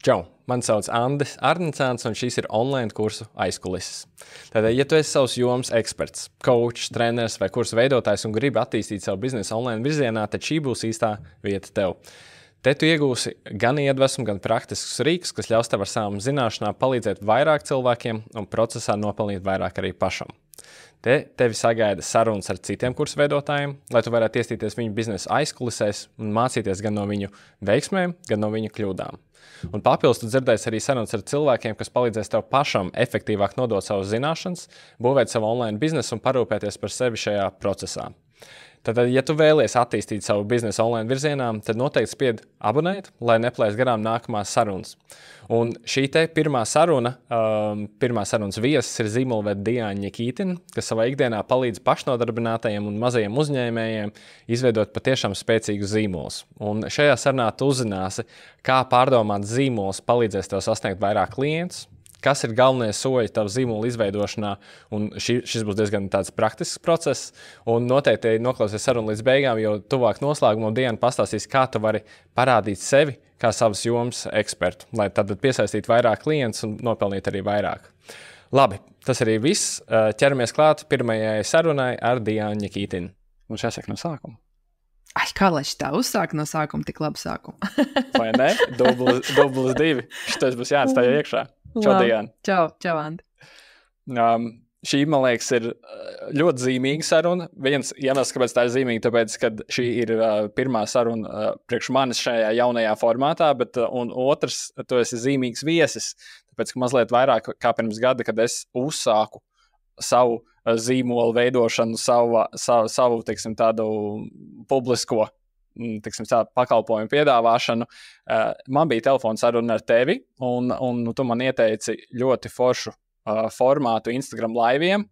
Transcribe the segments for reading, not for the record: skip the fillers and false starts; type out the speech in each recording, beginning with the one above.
Čau, mani sauc Andris Arnicāns, un šis ir online kursu aizkulises. Tātad, ja tu esi savs jomas eksperts, coach, treneris vai kursu veidotājs un gribi attīstīt savu biznesu online virzienā, tad šī būs īstā vieta tev. Te tu iegūsi gan iedvesmu, gan praktiskus rīkus, kas ļaus tev ar savām zināšanām palīdzēt vairāk cilvēkiem un procesā nopelnīt vairāk arī pašam. Te tevi sagaida sarunas ar citiem kursu veidotājiem, lai tu varētu iestīties viņu biznesa aizkulisēs un mācīties gan no viņu veiksmēm, gan no viņu kļūdām. Un papildus tu dzirdēsi arī sarunas ar cilvēkiem, kas palīdzēs tev pašam efektīvāk nodot savas zināšanas, būvēt savu online biznesu un parūpēties par sevi šajā procesā. Tātad, ja tu vēlies attīstīt savu biznesu online virzienā, tad noteikti spied abonēt, lai neplēst garām nākamās sarunas. Un šī te pirmā sarunas viesis ir zīmolvede Diāna Ņikītina, kas savā ikdienā palīdz pašnodarbinātajiem un mazajiem uzņēmējiem izveidot patiešām spēcīgus zīmolus. Un šajā sarunā tu uzzināsi, kā pārdomāt zīmolus palīdzēs tev sasniegt vairāk klientus, kas ir galvenie soļi tavu zīmolu izveidošanā, un šis būs diezgan tāds praktisks process, un noteikti noklausies sarunu līdz beigām, jo tuvāk noslēgumam Diana pastāstīs, kā tu vari parādīt sevi kā savas jomas ekspertu, lai tad piesaistītu vairāk klientus un nopelnīt arī vairāk. Labi, tas arī viss. Ķeramies klāt pirmajai sarunai ar Diānu Ņikītinu. Un jāsaka no sākuma. Ai, kā lai šitā uzsāk no sākuma, tik labu sākumu? Vai ne? Dublis 2. Šitais būs jāatstāj iekšā. Čau, Diana. Čau, Andi. Šī, man liekas, ir ļoti zīmīga saruna. Viens iemesls, kāpēc tā ir zīmīga, tāpēc, ka šī ir pirmā saruna priekš manis šajā jaunajā formātā, un otrs, tu esi zīmīgs viesis, tāpēc, ka mazliet vairāk kā pirms gada, kad es uzsāku savu zīmolu veidošanu, savu teiksim, tādu publisko pakalpojumu piedāvāšanu. Man bija telefona saruna ar tevi, un tu man ieteici ļoti foršu formātu Instagram laiviem,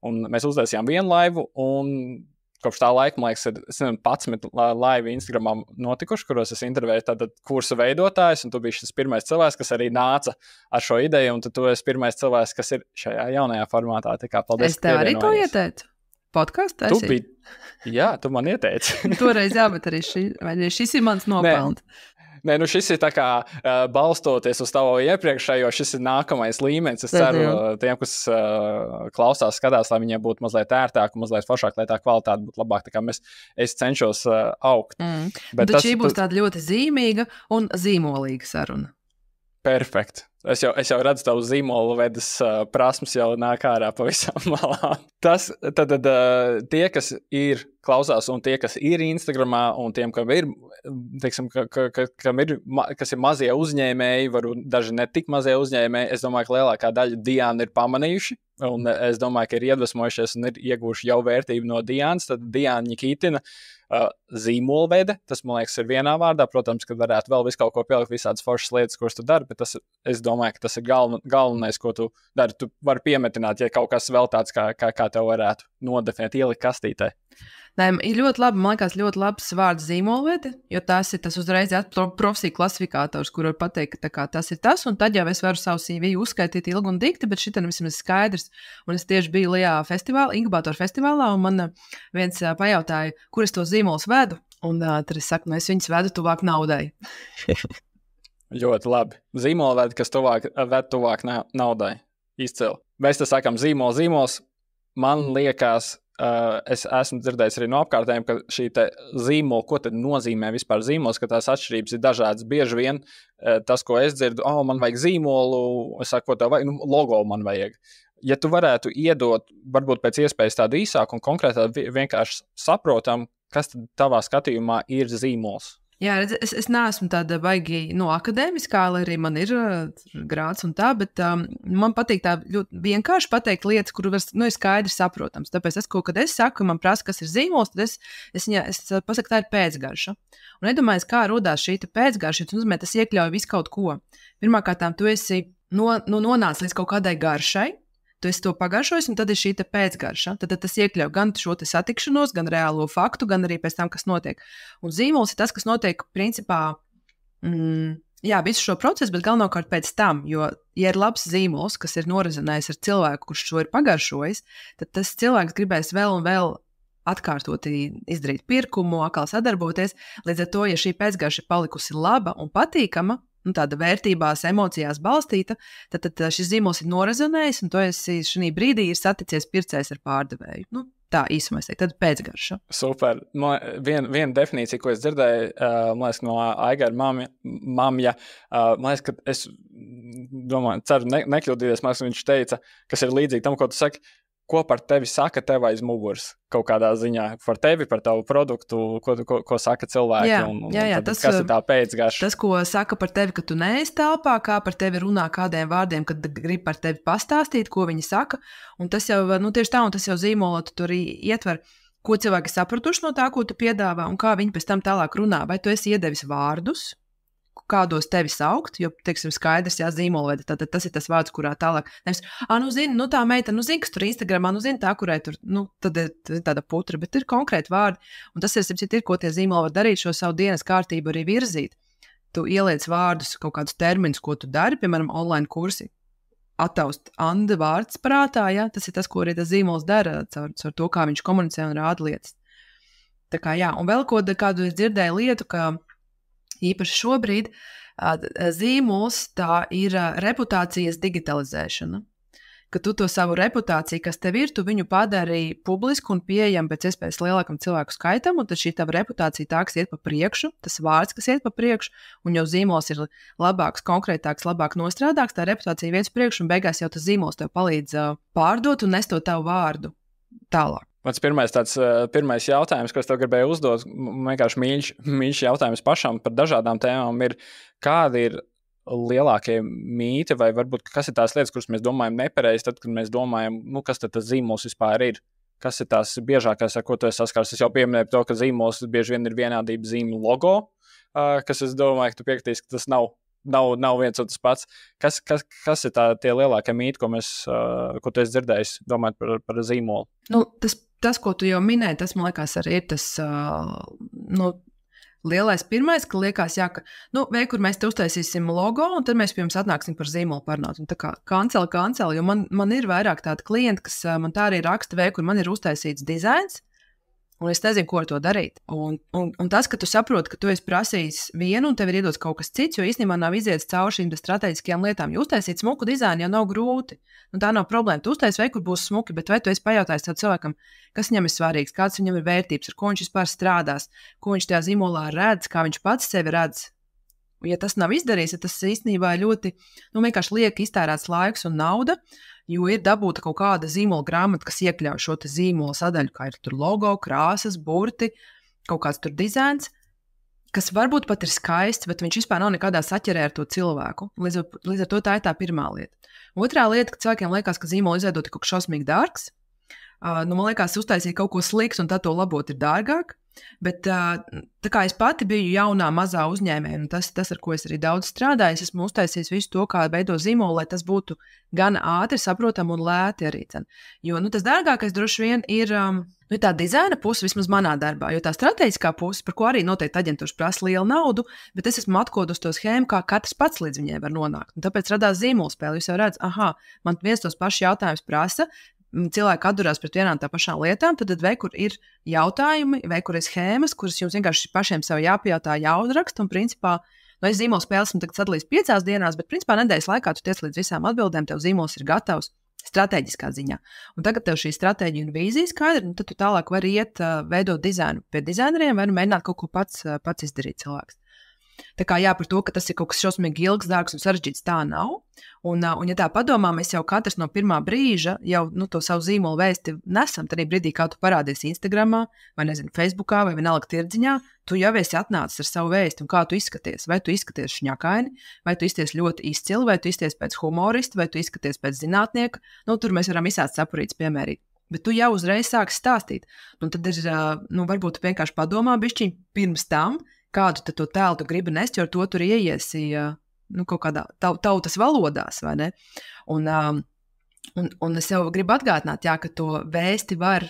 un mēs uztaisījām vienu laivu, un kopš tā laika, man liekas, ir 11 laivi Instagramā notikuši, kuros es intervēju tātad kursu veidotājus, un tu biji šis pirmais cilvēks, kas arī nāca ar šo ideju, un tu esi pirmais cilvēks, kas ir šajā jaunajā formātā. Tā kā paldies. Es tev arī to ieteicu. Podkāstu taisīt? Jā, tu man ieteici. Toreiz jā, bet arī šis ir mans nopelns. Nē, šis ir tā kā balstoties uz tavu iepriekšējo, šis ir nākamais līmenis. Es ceru, tiem, kas klausās, skatās, lai viņiem būtu mazliet ērtāk, mazliet foršāk, lai tā kvalitāte būtu labāk. Tā kā es cenšos augt. Bet šī būs tāda ļoti zīmīga un zīmolīga saruna. Perfekt. Es jau redzu tavu zīmolu vedes prasmes jau nāk ārā pavisam malā. Tad tie, kas ir klausās, un tie, kas ir Instagramā, un tiem, kam ir, teiksim, kas ir mazie uzņēmēji, varbūt daži ne tik mazie uzņēmēji, es domāju, ka lielākā daļa Diānu ir pamanījuši, un es domāju, ka ir iedvesmojušies un ir ieguvuši jau vērtību no Diānas. Tad Diāna Ņikītina zīmolvede, tas, man liekas, ir vienā vārdā. Protams, ka varētu vēl visu kaut ko pielikt, visādas foršas lietas, kuras tu dari, bet es domāju, ka tas ir galvenais, ko tu dari. Tu vari piemetināt, ja kaut kas vēl tāds, kā tev varētu nodefinēt, ielikt kastītē. Nē, ir ļoti labi, man liekas, ļoti labs vārds zīmolvede, jo tas uzreiz profesiju klasifikators, kur var pateikt, ka tas ir tas, un tad jau es varu savu CV uzskaitīt ilgi un dikti, bet šitam vismaz skaidrs. Un es tieši biju Lijā inkubatoru festivālā, un man viens pajautāja, kur es to zīmolus vedu, un tad es saku, es viņus vedu tuvāk naudai. Ļoti labi. Zīmolvede, kas ved tuvāk naudai. Izcili. Mēs te sakam zīmols. Man liekas, es esmu dzirdējis arī no apkārtējiem, ka šī te zīmola, ko tad nozīmē vispār zīmols, ka tās atšķirības ir dažādas. Bieži vien tas, ko es dzirdu, man vajag zīmolu, es saku, ko tev vajag, logo man vajag. Ja tu varētu iedot, varbūt pēc iespējas tādu īsāku un konkrētāk vienkārši saprotam, kas tad tavā skatījumā ir zīmols? Jā, es neesmu tāda baigi akadēmiskā, lai arī man ir grāds un tā, bet man patīk tā ļoti vienkārši pateikt lietas, kur ir skaidri saprotams. Tāpēc kad es saku, man prasa, kas ir zīmols, tad es pasaku, tā ir pēcgarša. Un iedomājies, kā rodās šī pēcgarša, tas iekļauj visu kaut ko. Pirmkārtām, tu esi nonācis līdz kaut kādai garšai, tu esi to pagaršojis, un tad ir šī pēcgarša. Tad tas iekļauj gan šo satikšanos, gan reālo faktu, gan arī pēc tam, kas notiek. Un zīmols ir tas, kas notiek principā, visu šo procesu, bet galvenokārt pēc tam, jo, ja ir labs zīmols, kas ir norezinājis ar cilvēku, kurš šo ir pagaršojis, tad tas cilvēks gribēs vēl un vēl atkārtoti izdarīt pirkumu, atkal sadarboties. Līdz ar to, ja šī pēcgarša ir palikusi laba un patīkama, tāda vērtībās, emocijās balstīta, tad šis zīmols ir norezonējis, un tu esi šī brīdī ir saticies pircējs ar pārdevēju. Nu, tā īsumā es teiktu, tad pēcgarša. Super. Viena definīcija, ko es dzirdēju, man liekas, no Aigara mamja, man liekas, ka es domāju, ceru nekļūdīties, man liekas, viņš teica, kas ir līdzīgi tam, ko tu saki, ko par tevi saka tev aiz muguras kaut kādā ziņā, par tevi, par tavu produktu, ko saka cilvēki, jā, kas ir tā pēcgarša. Tas, ko saka par tevi, ka tu neesi telpā, kā par tevi runā kādiem vārdiem, kad grib par tevi pastāstīt, ko viņi saka, un tas jau, tieši tā, un tas jau zīmola, tu tur ietver, ko cilvēki sapratuši no tā, ko tu piedāvā, un kā viņi pēc tam tālāk runā, vai tu esi iedevis vārdus, kādos tevi saukt, jo, teiksim, skaidrs, jā, zīmola, tad tas ir tas vārds, kurā tālāk, nevis, zini, tā meita, zini, kas tur Instagramā, zini, tā, kurai tur, tad ir tāda putra, bet ir konkrēti vārdi, un tas ir, ko tie zīmoli var darīt, šo savu dienas kārtību arī virzīt. Tu ieliec vārdus, kaut kādus terminus, ko tu dari, piemēram, online kursi, attaust Anda vārds prātā, jā, tas ir tas, ko arī tas zīmols dara, caur to, kā viņš komunicē un rāda lietas. Tā kā, jā, un vēl kādu es dzirdēju lietu, ka īpaši šobrīd zīmols tā ir reputācijas digitalizēšana. Ka tu to savu reputāciju, kas tev ir, tu viņu padari publisku un pieejamu pēc iespējas lielākam cilvēku skaitam, un tad šī tava reputācija tāks iet pa priekšu, tas vārds, kas iet pa priekšu, un jau zīmols ir labāks, konkrētāks, labāk nostrādāks, tā reputācija viens priekšu, un beigās jau tas zīmols tev palīdz pārdot un nest to tavu vārdu tālāk. Mans pirmais jautājums, ko es tev gribēju uzdot, vienkārši mīļš jautājums pašam par dažādām tēmām ir, kādi ir lielākie mīti vai varbūt kas ir tās lietas, kuras mēs domājam nepareizi, tad, kad mēs domājam, kas tad tas zīmols vispār ir? Kas ir tās biežākās, ar ko tu esi saskars? Es jau pieminēju to, ka zīmols bieži vien ir vienādība zīmju logo, kas es domāju, ka tu piekritīs, ka tas nav viens un tas pats. Kas ir tie lielākie mīti, ko tu esi dzirdējis, domājot par zīmolu? Tas, ko tu jau minēji, tas, man liekas, arī ir tas lielais pirmais, ka liekas, jā, ka, kur mēs te uztaisīsim logo, un tad mēs pirms atnāksim par zīmolu parunāt. Un tā kā kanceli, jo man ir vairāk tādi klienti, kas man tā arī raksta, kur man ir uztaisīts dizains, un es nezinu, ko ar to darīt. Un tas, ka tu saproti, ka tu esi prasījis vienu, un tev ir iedots kaut kas cits, jo īstenībā nav iziets cauri šīm strateģiskajām lietām. Jo uztaisīt smuku dizainu jau nav grūti. Tā nav problēma. Tu uztaisi, vai kur būs smuki, bet vai tu esi pajautājis tam cilvēkam, kas viņam ir svarīgs, kāds viņam ir vērtības, ar ko viņš vispār strādās, ko viņš tajā zīmolā redz, kā viņš pats sevi redz. Ja tas nav izdarījis, tad tas īstenībā ļoti vienkārši liek iztērēts laiks un nauda, jo ir dabūta kaut kāda zīmola grāmata, kas iekļauj šo zīmola sadaļu, kā ir tur logo, krāsas, burti, kaut kāds tur dizains, kas varbūt pat ir skaists, bet viņš vispār nav nekādā saķerē ar to cilvēku. Līdz ar to tā ir tā pirmā lieta. Otrā lieta, ka cilvēkiem liekas, ka zīmola izveidot ir kaut kas šausmīgi dārgs. Man liekas, uztaisīt kaut ko sliktu un tad to labot ir dārgāk. Bet tā kā es pati biju jaunā, mazā uzņēmēja, un tas, ar ko es arī daudz strādāju, es esmu uztaisījis visu to, kā veido zīmolu, lai tas būtu gan ātri, saprotami un lēti arī. Jo tas dārgākais droši vien ir tā dizaina puse, vismaz manā darbā, jo tā strateģiskā puse, par ko arī noteikti aģentūras prasa lielu naudu, bet es esmu atkodus to schēmu, kā katrs pats līdz viņai var nonākt. Un tāpēc radās zīmolspēle. Jūs jau redzat, man viens tos pašus jautājumus prasa, cilvēki atdurās pret vienām tā pašām lietām, tad vai kur ir jautājumi, vai kur ir schēmas, kuras jums vienkārši pašiem sev jāpajautā, jāuzraksta, un principā, es zīmola spēles esmu tagad sadalījis 5 dienās, bet principā nedēļas laikā tu tiec līdz visām atbildēm, tev zīmols ir gatavs strateģiskā ziņā. Un tagad tev šī stratēģija un vīzija skaidra, tad tu tālāk vari iet veidot dizainu pie dizaineriem, vai mēģināt kaut ko pats izdarīt cilvēks. Tā kā jā, par to, ka tas ir kaut kas šausmīgi ilgs, dārgs un sarežģīts, tā nav. Un ja tā padomā, mēs jau katrs no pirmā brīža jau to savu zīmolu vēsti nesam. Tad brīdī, kā tu parādies Instagramā, vai Facebookā, vai vienalga tirdziņā, tu jau esi atnācis ar savu vēsti un kā tu izskaties. Vai tu izskaties šņakaini, vai tu izskaties ļoti izcili, vai tu izskaties pēc humorista, vai tu izskaties pēc zinātnieka. Tur mēs varam visāds sapurīts piemērīt. Bet tu jau uzreiz sāksi stāstīt. Un tad ir, varbūt vienkārši padomā bišķiņ pirms tam, kādu to tēlu tu gribi nest, jo ar to tur ieiesi kaut kādā tautas valodās, vai ne? Un es jau gribu atgādināt, jā, ka to vēsti var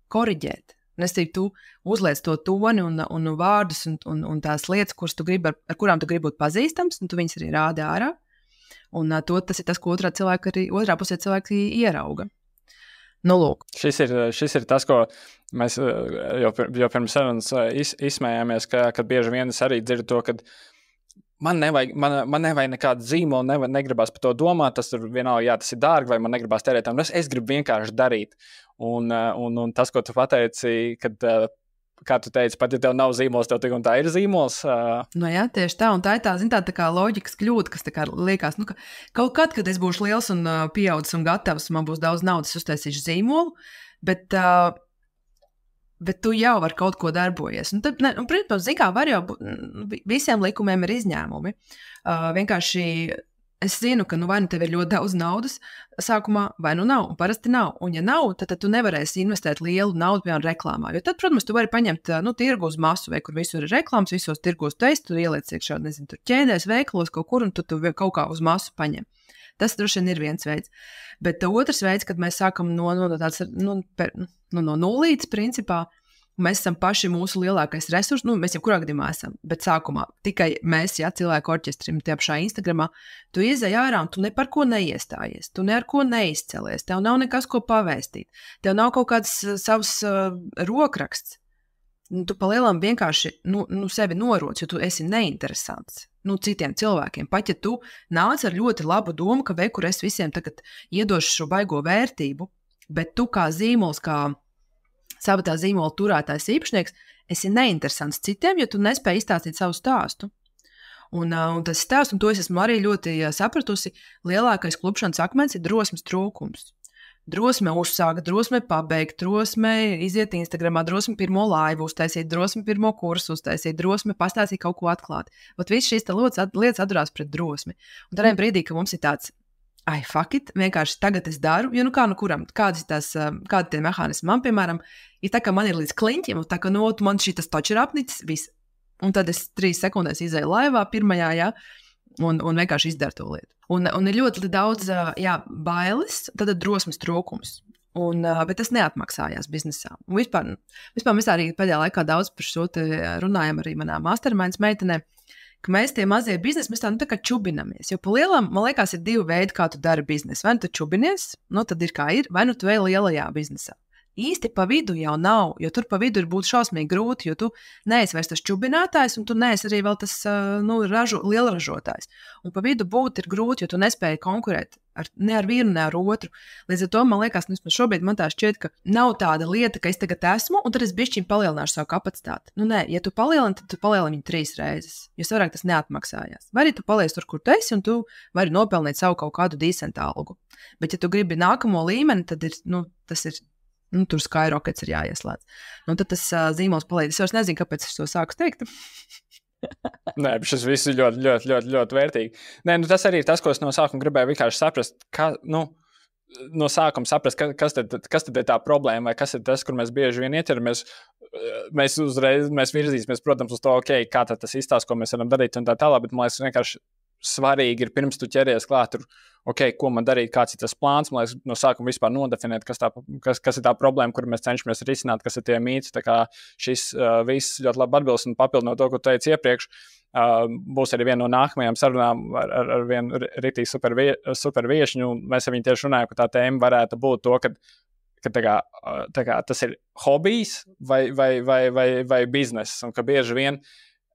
koriģēt. Un es teiktu, tu uzliec to toni un vārdus un tās lietas, kuras tu gribi, ar kurām tu gribi būt pazīstams, un tu viņas arī rādi ārā. Un tas ir tas, ko otrā pusē cilvēki ierauga. Lūk. Šis ir tas, ko mēs jau pirms sarunas izsmējāmies, kad bieži vien es arī dzirdu to, ka man nevajag nekādu zīmolu, negribas par to domāt, tas ir vienalga, tas ir dārgi, vai man negribas tērēt tam. Es gribu vienkārši darīt. Un tas, ko tu pateici, kad, kā tu teici, pat ja tev nav zīmols, tev tik un tā ir zīmols. Jā, tieši tā, un tā ir tā kā loģikas kļūda, kas tā kā liekas, ka kaut kad es būšu liels un pieaudzis un gatavs, man būs daudz naudas, uztaisīšu zīmolu, bet tu jau ar kaut ko darbojies. Protams, zikā var jau, visiem likumiem ir izņēmumi. Vienkārši es zinu, ka vai tev ir ļoti daudz naudas sākumā, vai nav, un parasti nav. Un ja nav, tad tu nevarēsi investēt lielu naudu, piemēram, reklāmā. Jo tad, protams, tu vari paņemt tirgu uz masu, vai kur visur ir reklāmas, visos tirgos tu ieliec iekšā, tur ķēdēs, veikalos kaut kur, un tu kaut kā uz masu paņem. Tas droši vien ir viens veids. Bet otrs veids, kad mēs sākam no nulītes, principā, mēs esam paši mūsu lielākais resurs, mēs jebkurā gadījumā esam, bet sākumā tikai mēs, cilvēku orķestrim, tie pašā Instagramā, tu iezej ārā un tu ne par ko neiestājies, tu ne ar ko neizcelies, tev nav nekas, ko pavēstīt, tev nav kaut kāds savs rokraksts. Tu palielam vienkārši sevi noroc, jo tu esi neinteresants citiem cilvēkiem. Pat ja tu nāc ar ļoti labu domu, ka kur es visiem tagad iedošu šo baigo vērtību, bet tu kā zīmols, kā sava tā zīmola turētājs īpašnieks, esi neinteresants citiem, jo tu nespēji izstāstīt savu stāstu. Un tas stāsts, un to es esmu arī ļoti sapratusi, lielākais klupšanas akmens ir drosmes trūkums. Drosme uzsākt, drosme pabeigt, drosme iziet Instagramā, drosme pirmo laivu uztaisīt, drosme pirmo kursu uztaisīt, drosme pastāstīt kaut ko atklāt. Viss šīs lietas atdurās pret drosmi. Un tādā brīdī, ka mums ir tāds, fuck it, vienkārši tagad es daru, jo kuram, kādi tie mehānismi man, piemēram, ir tā, ka man ir līdz kliņķiem, un tā, ka man šitas taču ir apnicis, viss. Un tad es 3 sekundēs izēju laivā pirmajā, un vienkārši izdaru to lietu. Un ir ļoti daudz bailes, tad drosmes trūkums. Bet tas neatmaksājās biznesā. Un vispār mēs arī pēdējā laikā daudz par šo runājam arī manā masterminds meitenē, ka mēs tie mazie biznesi, mēs tā kā čubinamies. Jo pa lielam, man liekas, ir 2 veidi, kā tu dari biznesu. Vai tu čubinies, tad ir kā ir, vai tu ej lielajā biznesā. Īsti pa vidu jau nav, jo tur pa vidu ir būt šausmīgi grūti, jo tu neesi vairs tas čubinātājs, un tu neesi arī vēl tas lielražotājs. Un pa vidu būt ir grūti, jo tu nespēji konkurēt ne ar vienu, ne ar otru. Līdz ar to man liekas, šobrīd man tā šķiet, ka nav tāda lieta, ka es tagad esmu, un tad es bišķiņ palielināšu savu kapacitāti. Nē, ja tu palielini, tad tu palielini viņu 3 reizes, jo savādāk tas neatmaksājās. Vai arī tu paliec tur, kur tu esi, un tu vari nopelnīt savu kaut kādu decent algu. Bet ja tu gribi nākamo līmeni, tad tas ir tur skyrockets ir jāieslēdz. Tad tas zīmols palīdz. Es vairs nezinu, kāpēc es to sāku teikt. Nē, bet šis viss ir ļoti, ļoti, ļoti, ļoti vērtīgi. Nē, tas arī ir tas, ko es no sākuma gribēju vienkārši saprast, no sākuma saprast, kas tad ir tā problēma, vai kas ir tas, kur mēs bieži vien ieķeramies. Mēs virzīsimies, protams, uz to, kā tas izstāsta, ko mēs varam darīt un tā tālāk, bet man liekas vienkārši svarīgi ir pirms tu ķeries klāt tur, ko man darīt, kāds ir tas plāns, man liekas, no sākuma vispār nodefinēt, kas ir tā problēma, kuru mēs cenšamies risināt, kas ir tie mīti, tā kā šis viss ļoti labi atbilst un papildinot to, ko teicu iepriekš, būs arī viena no nākamajām sarunām ar vienu ritīgi super viešņu, un mēs ar viņu tieši runājam, ka tā tēma varētu būt to, ka tā kā tas ir hobijs vai bizness, un ka bieži vien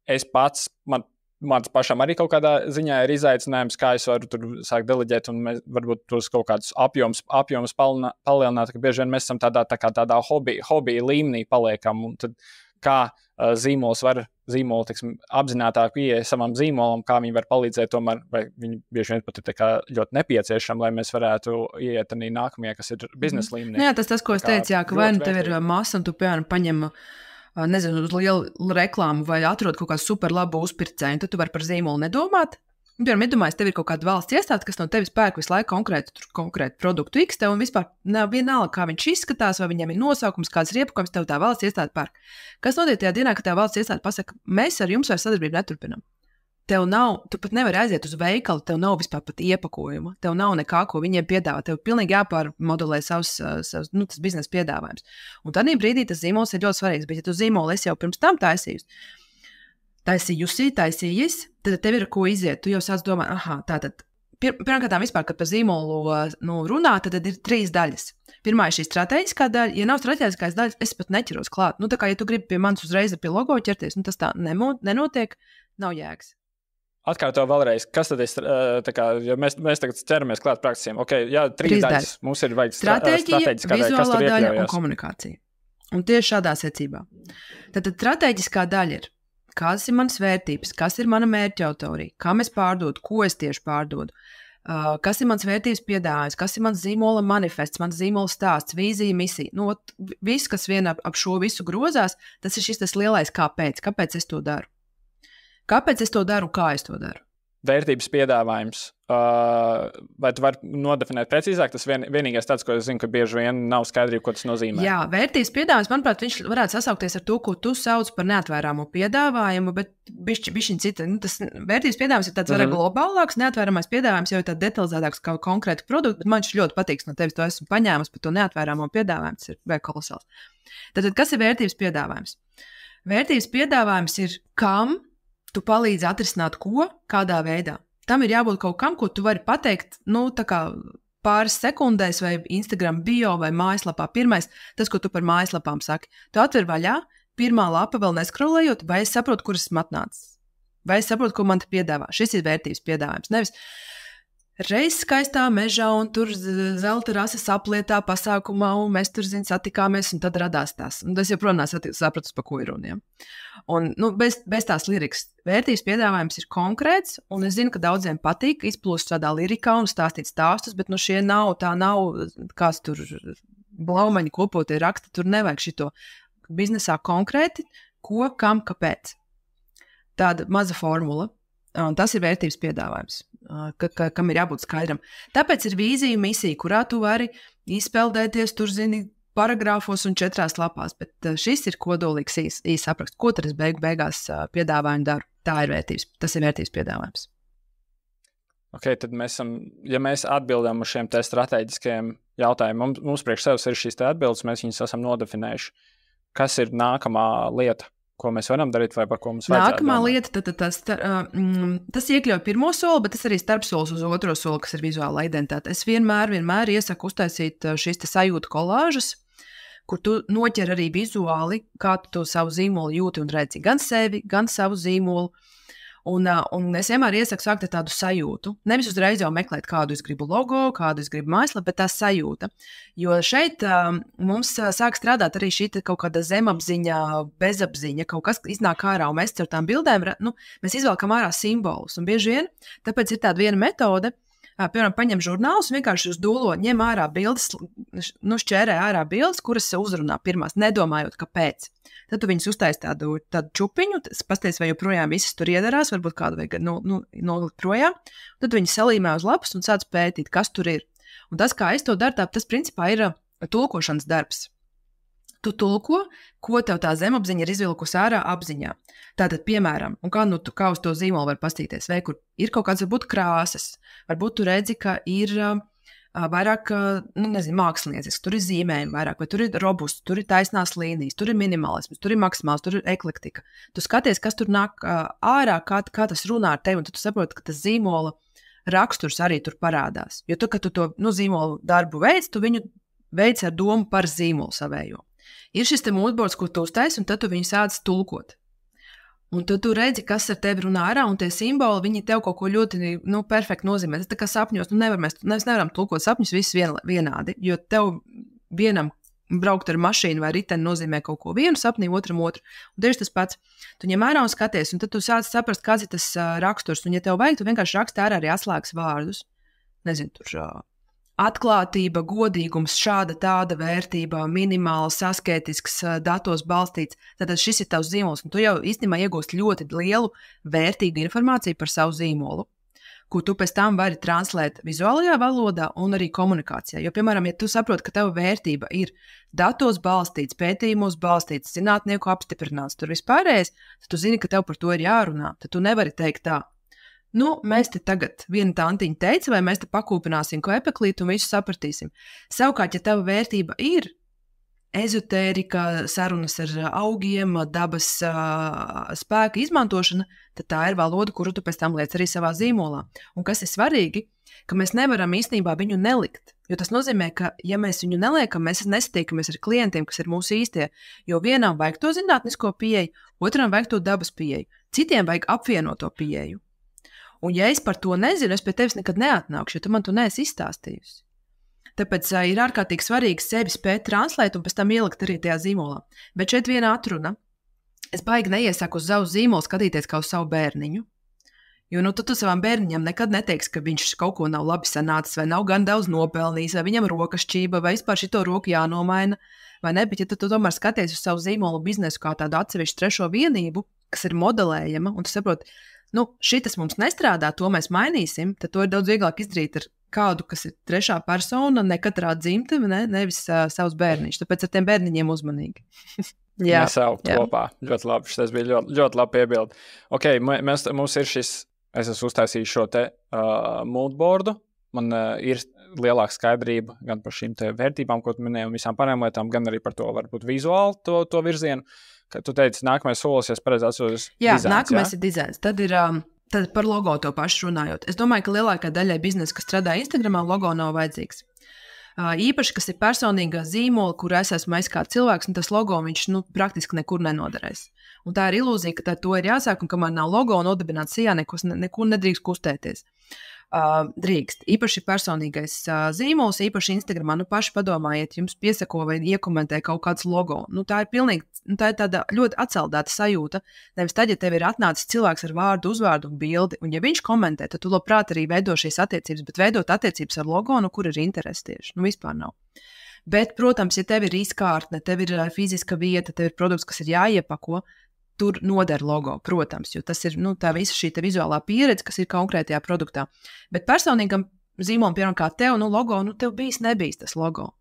es pats, man pašam arī kaut kādā ziņā ir izaicinājums, kā es varu tur sākt deleģēt un varbūt tos kaut kādus apjomus palielināt, ka bieži vien mēs esam tādā hobija līmenī paliekam, un tad kā zīmoli, tiksim, apzinātāk pieeja savam zīmolam, kā viņi var palīdzēt tomēr, vai viņi bieži vien pat ir tā kā ļoti nepieciešami, lai mēs varētu ieiet arī nākamajā, kas ir biznesa līmenī. Jā, tas, ko es teicu, ka vai tev ir masa un tu, piemēram, paņem nezinu, uz lielu reklāmu vai atrod kaut kādu super labu uzpircēju, tad tu vari par zīmolu nedomāt. Piemēram, iedomājies, tev ir kaut kāda valsts iestāde, kas no tevis pērk visu laiku konkrētu produktu X, tev un vispār nav vienalga, kā viņš izskatās, vai viņam ir nosaukums, kāds ir iepakojums, tev tā valsts iestāde pērk. Kas notiek tajā dienā, kad tā valsts iestāde pasaka, mēs ar jums vairs sadarbību neturpinam? Tu pat nevari aiziet uz veikalu, tev nav vispār pat iepakojuma, tev nav nekā, ko viņiem piedāvā, tev pilnīgi jāpārmodelē savs tas biznesa piedāvājums. Un tādā brīdī tas zīmols ir ļoti svarīgs, bet ja tu zīmolu esi jau pirms tam taisījis, tad tev ir ko iziet, tu jau sāc domāt, tātad, pirmkārt vispār, kad par zīmolu runā, tad ir 3 daļas. Pirmā ir šī strateģiskā daļa, ja nav strateģiskās daļas, es pat neķeros klāt. Tā kā, ja tu gribi pie manis uzreiz pie logo ķerties, tas tā nenotiek, nav jēgas. Atkārto vēlreiz, kas tad ir, jo mēs tagad ķeramies klāt praksēm. Okay, jā, trīs daļas. Mums ir vajag stratēģija, vizuālā daļa un komunikācija. Un tieši šādā secībā. Tad stratēģiskā daļa ir, kādas ir manas vērtības, kas ir mana mērķa autorija, kā mēs pārdodu, ko es tieši pārdodu, kas ir mans vērtības piedāvājums, kas ir mans zīmola manifests, mans zīmola stāsts, vīzija, misija. Nu, viss, kas vien ap šo visu grozās, tas ir tas lielais kāpēc es to daru. Kāpēc es to daru un kā es to daru? Vērtības piedāvājums. Vai tu vari nodefinēt precīzāk? Tas vienīgais tāds, ko es zinu, ka bieži vien nav skaidrība, ko tas nozīmē. Jā, vērtības piedāvājums, manuprāt, viņš varētu sasaukties ar to, ko tu sauc par neatvērāmo piedāvājumu, bet bišķiņ cita. Nu, tas vērtības piedāvājums ir tāds vairāk globālāks, neatvēramais piedāvājums jau ir tāds detalizētāks kā konkrēti produkti, bet man šis ļoti patīks no tevis, to esmu paņēmis, bet to neatvērāmo piedāvājumu, tas ir vēl kolosāls. Tātad, kas ir vērtības piedāvājums? Vērtības piedāvājums ir kam tu palīdzi atrisināt ko, kādā veidā. Tam ir jābūt kaut kam, ko tu vari pateikt, nu, tā kā pāris sekundēs vai Instagram bio vai mājaslapā. Pirmais, tas, ko tu par mājaslapām saki. Tu atver vaļā, pirmā lapa vēl neskrolējot, vai es saprotu, kur esmu atnācis. Vai es saprotu, ko man te piedāvā. Šis ir vērtības piedāvājums. Nevis reiz skaistā mežā un tur zelta rases aplietā pasākumā un mēs tur, satikāmies un tad radās tās. Un es joprojām sapratu, pa ko ir runa. Un, nu, bez tās lirikas vērtības piedāvājums ir konkrēts, un es zinu, ka daudziem patīk izplūst tādā lirikā un stāstīt stāstus, bet nu šie nav, kāds tur blaumaņi kopotie raksta, tur nevajag šito biznesā konkrēti, ko, kam, kāpēc. Tāda maza formula, un tas ir vērtības piedāvājums, kam ir jābūt skaidram. Tāpēc ir vīzija, misija, kurā tu vari izpeldēties, tur zini, paragrāfos un 4 lapās, bet šis ir kodolīgs īs apraksts. Ko tad es beigās piedāvāju un daru? Tas ir vērtības piedāvājums. Okay, tad mēs atbildam uz šiem te strateģiskajiem jautājumiem, mums priekš sevis ir šīs te atbildes, mēs viņus esam nodefinējuši. Kas ir nākamā lieta, ko mēs varam darīt vai par ko mums vajadzētu Nākamā domāt? Lieta, tas iekļauj pirmo soli, bet tas arī starpsolis uz otro soli, kas ir vizuāla identitāte. Es vienmēr iesaku uztaisīt šīs te sajūtu kolāžas, kur tu noķer arī vizuāli, kā tu savu zīmolu jūti un redzi gan sevi, gan savu zīmolu. Un es vienmēr iesaku sākt ar tādu sajūtu. Nevis uzreiz jau meklēt, kādu es gribu logo, kādu es gribu mājaslapu, bet tā sajūta. Jo šeit mums sāk strādāt arī šī kaut kāda zemapziņa, bezapziņa, kaut kas iznāk ārā, un mēs ar tām bildēm, mēs izvelkam ārā simbolus. Un bieži vien, tāpēc ir tāda viena metode, piemēram, paņem žurnālus un vienkārši uz dūlo ņem ārā bildes, šķērē ārā bildes, kuras uzrunā pirmās, nedomājot, kāpēc. Tad tu viņus uztaisi tādu čupiņu, pasties, vai joprojām visas tur iedarās, varbūt kādu vajag nolikt projām. Tad viņi salīmē uz lapas un sāc pētīt, kas tur ir. Un tas, kā es to daru, tas principā ir tulkošanas darbs. Tu tulko, ko tev tā zemapziņa ir izvilkusi ārā apziņā. Tātad, piemēram, un kā uz to zīmolu var pastīties, vai kur ir kaut kāds, varbūt krāsas, varbūt tu redzi, ka ir vairāk, māksliniecisks, tur ir zīmējumi vairāk, vai tur ir robusts, tur ir taisnās līnijas, tur ir minimalisms, tur ir maksimāls, tur ir eklektika. Tu skaties, kas tur nāk ārā, kā tas runā ar tevi, un tu saproti, ka tas zīmola raksturs arī tur parādās. Jo tu, kad tu to zīmolu darbu veids, tu viņu veids ar domu par zīmolu savējo. Ir šis te moodboards, ko tu uztaisi, un tad tu viņu sāc tulkot. Un tu redzi, kas ar tevi runā ārā, un tie simboli, viņi tev kaut ko ļoti perfekti nozīmē. Tas tā kā sapņos, mēs nevaram tulkot sapņus visus vienādi, jo tev vienam braukt ar mašīnu vai riteni nozīmē kaut ko vienu sapnī, otram otru. Un tieši tas pats. Tu ņem ārā un skaties, un tad tu sāc saprast, kāds ir tas raksturs. Un ja tev vajag, tu vienkārši raksti ārā arī atslēgas vārdus. Nezinu, tur atklātība, godīgums, šāda tāda vērtība, minimāla, saskētisks, datos balstīts. Tātad šis ir tavs zīmols, un tu jau īstenībā iegūsti ļoti lielu vērtīgu informāciju par savu zīmolu, ko tu pēc tam vari translēt vizuālajā valodā un arī komunikācijā. Jo, piemēram, ja tu saproti, ka tava vērtība ir datos balstīts, pētījumos balstīts, zinātnieku apstiprināts, tur vispārējais, tad tu zini, ka tev par to ir jārunā. Tad tu nevari teikt tā. Mēs te tagad viena tantiņa teica, vai mēs te pakūpināsim kvepeklīti un visu sapratīsim. Savukārt, ja tava vērtība ir ezotērika, sarunas ar augiem, dabas spēka izmantošana, tad tā ir valoda, kuru tu pēc tam liec arī savā zīmolā. Un kas ir svarīgi, ka mēs nevaram īstenībā viņu nelikt. Jo tas nozīmē, ka, ja mēs viņu neliekam, mēs nesatiekamies ar klientiem, kas ir mūsu īstie. Jo vienam vajag to zinātnisko pieeju, otram vajag to dabas pieeju, citiem vajag apvienoto pieeju. Un ja es par to nezinu, es pie tevis nekad neatnākšu, jo tu man to neesi izstāstījusi. Tāpēc ir ārkārtīgi svarīgi sevi spēt translēt un pēc tam ielikt arī tajā zīmolā. Bet šeit viena atruna. Es baigi neiesaku uz savu zīmolu skatīties kā uz savu bērniņu. Jo tu savam bērniņam nekad neteiksi, ka viņš kaut ko nav labi sanācis, vai nav gan daudz nopelnījis, vai viņam roka šķība, vai vispār šito roku jānomaina, vai ne. Bet ja tu tomēr skaties uz savu zīmolu biznesu kā tādu atsevišķu trešo vienību, kas ir modelējama, un tu saproti, šitas mums nestrādā, to mēs mainīsim, tad to ir daudz vieglāk izdarīt ar kādu, kas ir trešā persona, ne katrā dzimtene, nevis savus bērniņus. Tāpēc ar tiem bērniņiem uzmanīgi. Jā, nesaukt kopā. Ļoti labi. Tas bija ļoti, ļoti labi piebildi. Ok, mums ir šis, es esmu uztaisījis šo te moodboardu. Man ir lielāka skaidrība gan par šīm te vērtībām, ko tu minēji, un visām pārējām lietām, gan arī par to varbūt vizuāli to virzienu. Kad tu teici, nākamais solis, ja es pareizi atceros, dizains. Nākamais ir dizains. Tad par logo to pašu runājot. Es domāju, ka lielākā daļai biznesa, kas strādā Instagramā, logo nav vajadzīgs. Īpaši, kas ir personīgā zīmola, kur es esmu kā cilvēks, un tas logo viņš praktiski nekur nenoderēs. Un tā ir ilūzija, ka to ir jāsāk, un kamēr nav logo nodibināts sijā, nekur nedrīkst kustēties. Drīkst. Īpaši personīgais zīmols, īpaši Instagramā. Paši padomājiet, jums piesako vai iekomentē kaut kāds logo. Tā ir tāda ļoti atceldēta sajūta. Nevis tad, ja tev ir atnācis cilvēks ar vārdu, uzvārdu un bildi, un ja viņš komentē, tad tu labprāt arī veido šīs attiecības, bet veidot attiecības ar logo, kur ir interesi tieši. Vispār nav. Bet, protams, ja tev ir izkārtne, tev ir fiziska vieta, tev ir produkts, kas ir jāiepako, tur noder logo, protams, jo tas ir tā visa šī vizuālā pieredze, kas ir konkrētajā produktā. Bet personīgam zīmolam, piemēram, kā tev, logo, tev nebijis tas logo.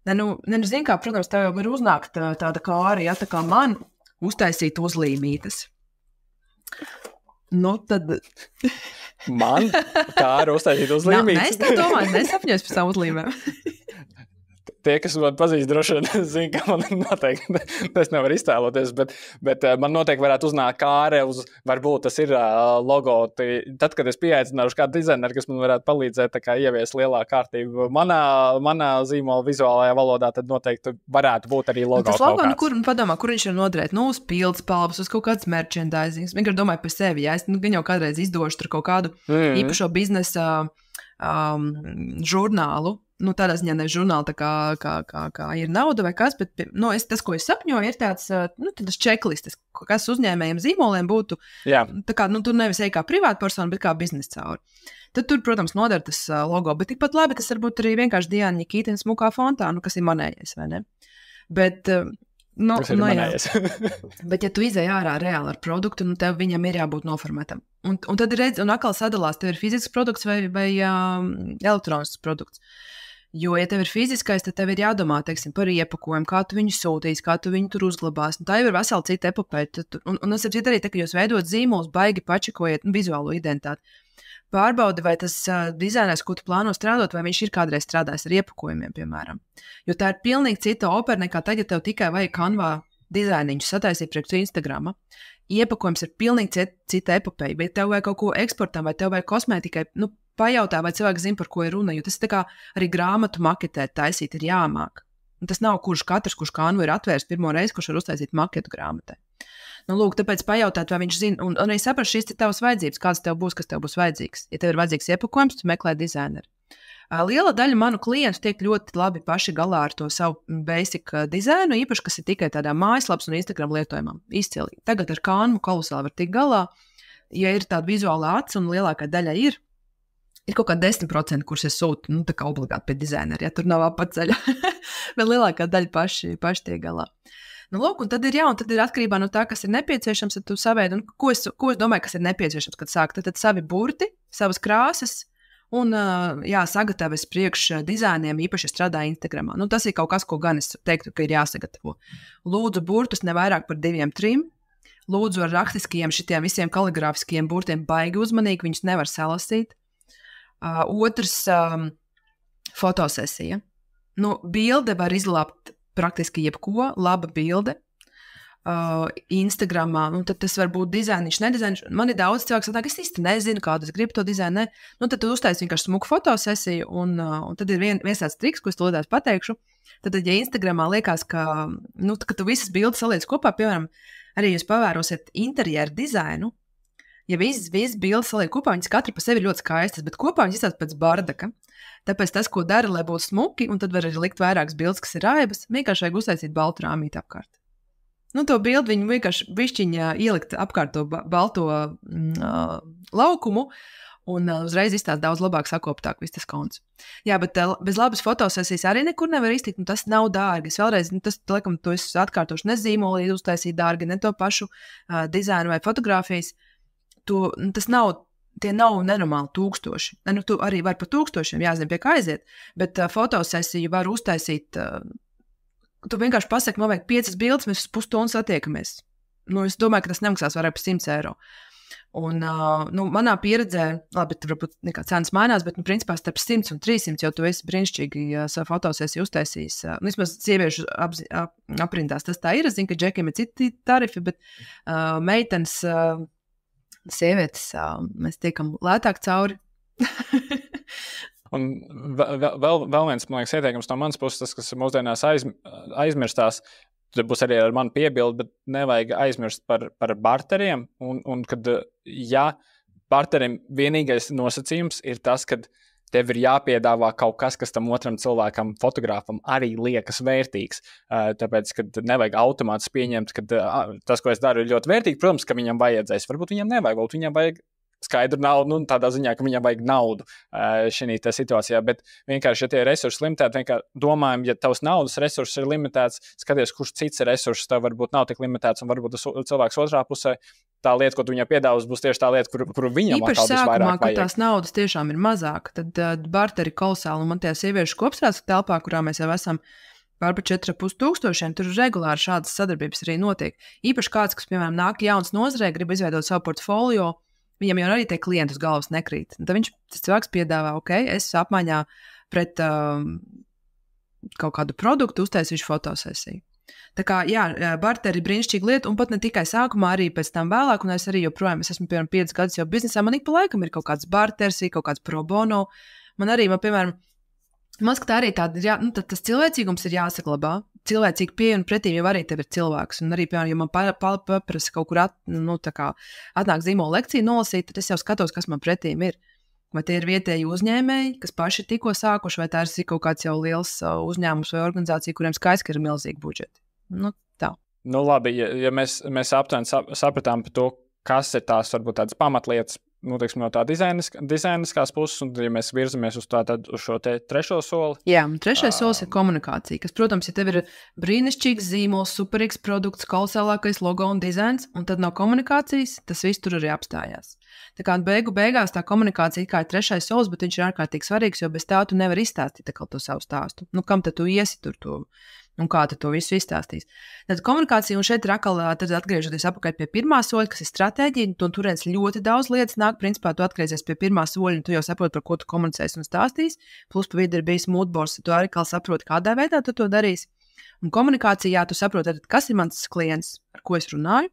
Zini kā, protams, tev jau var uznākt tāda kāri, ja tā kā man uztaisīt uzlīmītes. Tad... Man? Kāri uztaisīt uzlīmītes? Es tā domāju, nesapņos par savu uzlīmēm. Tie, kas man pazīst, droši vien zina, ka man noteikti tas nevar iztēloties, bet man noteikti varētu uznākt kāre uz, varbūt tas ir logo. Tad, kad es pieaicināšu kādu dizaineru, kas man varētu palīdzēt ievies lielāku kārtību manā zīmola vizuālajā valodā, tad noteikti varētu būt arī logo. Tas logo, padomā, kur viņš ir noderēt? Uz pildspalvas, uz kaut kāds merchandising. Es vienkārši domāju par sevi, ja es gan jau kādreiz izdošu tur kaut kādu īpašo biznesa žurnālu. Tādā ziņā ne žurnāli, kā ir nauda vai kas, bet tas, ko es sapņoju, ir tāds čeklistes, kas uzņēmējiem zīmoliem būtu. Jā. Tur nevis kā privāta persona, bet kā biznesa cauri. Tad tur, protams, noder tas logo, bet tikpat labi tas varbūt arī vienkārši Diana Ņikītena smukā fontā, kas ir manējais, vai ne? Bet, bet ja tu izej ārā reāli ar produktu, tev viņam ir jābūt noformētam. Un tad redz, un atkal sadalās, tev ir fizisks produkts vai elektronisks produkts. Jo, ja tev ir fiziskais, tad tev ir jādomā, teiksim, par iepakojumu, kā tu viņu sūtīs, kā tu viņu tur uzglabās. Tā jau ir vesela cita epopeja. Un es saprotu arī, ka jūs veidot zīmolus, baigi pačekojiet vizuālo identitāti. Pārbaudi, vai tas dizainers, ko tu plāno strādāt, vai viņš ir kādreiz strādājis ar iepakojumiem, piemēram. Jo tā ir pilnīgi cita opera nekā tad, ja tev tikai vajag Canvā dizainiņu sataisīt priekš Instagrama. Iepakojums ir pilnīgi cita epopeja, bet tev vajag kaut ko eksportam, vai tev vajag kosmētikai, pajautā, vai cilvēks zina, par ko ir runa, jo tas tā kā arī grāmatu maketēt, taisīt ir jāmāk. Un tas nav katrs, kurš Canvu ir atvērs pirmo reizi, kurš var uztaisīt maketu grāmatai. Lūk, tāpēc pajautāt, vai viņš zina, un arī saprast šīs ir tavas vajadzības, kāds tev būs, kas tev būs vajadzīgs. Ja tev ir vajadzīgs iepakojums, tu meklē dizaineru. Liela daļa manu klientu tiek ļoti labi paši galā ar to savu basic dizainu, īpaši, kas ir tikai tādā mājaslapas un Instagram lietojumam. Izcili. Tagad ar Canvu kolosāli var tikt galā, ja ir tāda vizuālā acs un lielākā daļa ir kaut kā 10%, kurš es sūtu, tā kā obligāti pie dizainera, ja tur nav apceļa, bet lielākā daļa paši tiek galā. Lūk, un tad ir atkarībā no tā, kas ir nepieciešams, tad tu saveidi, un ko es domāju, kas ir nepieciešams, kad sāk, tad savi burti, savas krāsas, un sagatavojas priekš dizainiem, īpaši strādā Instagramā. Tas ir kaut kas, ko gan es teiktu, ka ir jāsagatavo. Lūdzu burtus ne vairāk par 2-3. Lūdzu ar rakstiskajiem šitiem visiem kaligrāfiskajiem burtiem baigi uzmanīgi, viņus nevar salasīt. Otrs fotosesija. Bilde var izlapt praktiski jebko, laba bilde. Instagramā, tad tas var būt dizainiņš, nedizainiņš. Man ir daudz cilvēku, kas es īsti nezinu, kādu es gribu to dizainu. Tad tu uztaisi vienkārši smuku fotosesiju, un tad ir viens tāds triks, ko es tūlīt pateikšu. Tad, ja Instagramā liekas, ka tu visas bildes saliec kopā, piemēram, arī jūs pavērosiet interjeru dizainu, ja visas bildes saliek kopā, viņas katra pa sevi ir ļoti skaistas, bet kopā viņas izstāsta pēc bardaka. Tāpēc tas, ko dara, lai būtu smuki, un tad var arī likt vairākas bildes, kas ir raibas, vienkārši vajag uztaisīt baltu rāmīti apkārt. To bildi viņu vienkārši višķiņā ielikt apkārt to balto laukumu, un uzreiz izstāst daudz labāk sakoptāk viss tas konts. Jā, bet bez labas fotosesijas arī nekur nevar iztikt, un tas nav dārgi. Es vēlreiz, tas, laikam, to es atkārtošu, ne zīmoli uztaisīt dārgi, ne to pašu dizainu vai fotogrāfijas. Tas nav, tie nav nenormāli tūkstoši. Tu arī var pa tūkstošiem, jāzina, pie kā aiziet, bet fotosesiju var uztaisīt, tu vienkārši pasaki, man vajag 5 bildes, mēs pusstundu satiekamies. Es domāju, ka tas nemaksās vairāk par 100 eiro. Un, manā pieredzē, labi, tur varbūt nekā cenas mainās, bet, principā, starp 100 un 300 jau tu esi brīnišķīgi savu fotosesiju uztaisījis. Vismaz sieviešu aprindās tas tā ir. Es zinu, ka džekiem ir citi tarifi, bet meitenes, sievietes, mēs tiekam lētāk cauri. Un vēl viens, man liekas, ieteikums no manas puses, tas, kas mūsdienās aizmirstās, tad būs arī ar mani piebildi, bet nevajag aizmirst par barteriem. Un kad, ja barterim vienīgais nosacījums ir tas, ka tev ir jāpiedāvā kaut kas, kas tam otram cilvēkam, fotogrāfam, arī liekas vērtīgs. Tāpēc, kad nevajag automātiski pieņemt, ka tas, ko es daru, ir ļoti vērtīgi. Protams, ka viņam vajadzēs. Varbūt viņam nevajag, varbūt viņam vajag skaidru naudu, tādā ziņā, ka viņam vajag naudu šī situācijā, bet vienkārši, ja tie resursi limitēti, vienkārši domājam, ja tavs naudas resurss ir limitēts, skaties, kurš cits resurss tev varbūt nav tik limitēts, un varbūt tas cilvēks otrā pusē, tā lieta, ko tu viņam piedāvās, būs tieši tā lieta, kuru viņam atkal būs vairāk vajag. Īpaši sākumā, kad tās naudas tiešām ir mazāk, tad barteri kolosāli, un man tie sieviešu kopstrādes telpā, kurā mēs jau esam pār 4,5 tūkstošiem, tur regulāri šādas sadarbības arī notiek. Īpaši kāds, kas, piemēram, nāk jauns nozarē, grib izveidot savu portfolio, viņam jau arī tie klienti uz galvas nekrīt. Tad tas cilvēks piedāvā, es apmaiņā pret kaut kādu produktu uztaisīšu fotosesiju. Tā kā, jā, barteri ir brīnišķīga lieta, un pat ne tikai sākumā, arī pēc tam vēlāk, un es arī joprojām, es esmu, piemēram, 5 gadus jau biznesā, man ik pa laikam ir kaut kāds barters, kaut kāds pro bono. Man, piemēram, tā arī tāda, tas cilvēcīgums ir jāsaglabā. Cilvēcīgi pieeja un pretīm jau arī tev ir cilvēks. Un arī, piemēram, ja man paprasa kaut kur atnāk zīmola lekciju nolasīt, tad es jau skatos, kas man pretīm ir. Vai tie ir vietēji uzņēmēji, kas paši tikko sākuši, vai tā ir kaut kāds jau liels uzņēmums vai organizācija, kuriem skaidrs, ka ir milzīgi budžeti. Tā. Labi, ja mēs aptuveni sapratām par to, kas ir tās, varbūt tādas pamatlietas, teiksim, no tā dizainiskās puses, un ja mēs virzamies uz šo te trešo soli. Jā, un trešais solis ir komunikācija, kas, protams, ja tev ir brīnišķīgs zīmols, superīgs produkts, kolosālākais logo un dizains, un tad no komunikācijas tas viss tur arī apstājās. Tā kā beigās tā komunikācija kā ir trešais solis, bet viņš ir ārkārtīgi svarīgs, jo bez tā tu nevar izstāstīt to savu stāstu. Kam tad tu iesi tur to? Un kā tu to visu izstāstīs. Tad komunikācija, un šeit ir atkal, tad atgriežoties apakaļ pie pirmā soļa, kas ir stratēģija, un tur redz ļoti daudz lietas nāk, principā tu atgriezies pie pirmā soļa, un tu jau saproti, par ko tu komunicēsi un stāstīsi, plus pa vidu ir bijis moodboards, tu arī kā saproti, kādā veidā tu to darīsi. Un komunikācijā tu saproti, kas ir mans klients, ar ko es runāju,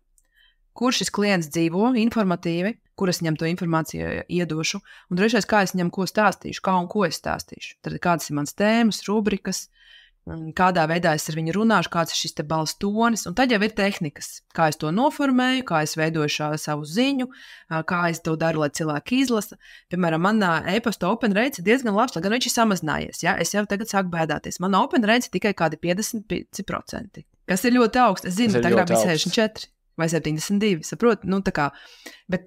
kur šis klients dzīvo informatīvi, kur es viņam to informāciju iedošu, un trešais, kā es viņam ko stāstīšu, kā un ko es stāstīšu. Tad kādas ir mans tēmas, rubrikas, kādā veidā es ar viņu runāšu, kāds ir šis te balss tonis, un tad jau ir tehnikas, kā es to noformēju, kā es veidoju savu ziņu, kā es to daru, lai cilvēki izlasa. Piemēram, manā e-pasta open rates ir diezgan labs, lai gan viņš ir samazinājies. Ja? Es jau tagad sāku bēdāties. Manā open rates ir tikai kādi 55%, kas ir ļoti augsts. Es zinu, ka tagad bija 64 vai 72, saprotu, bet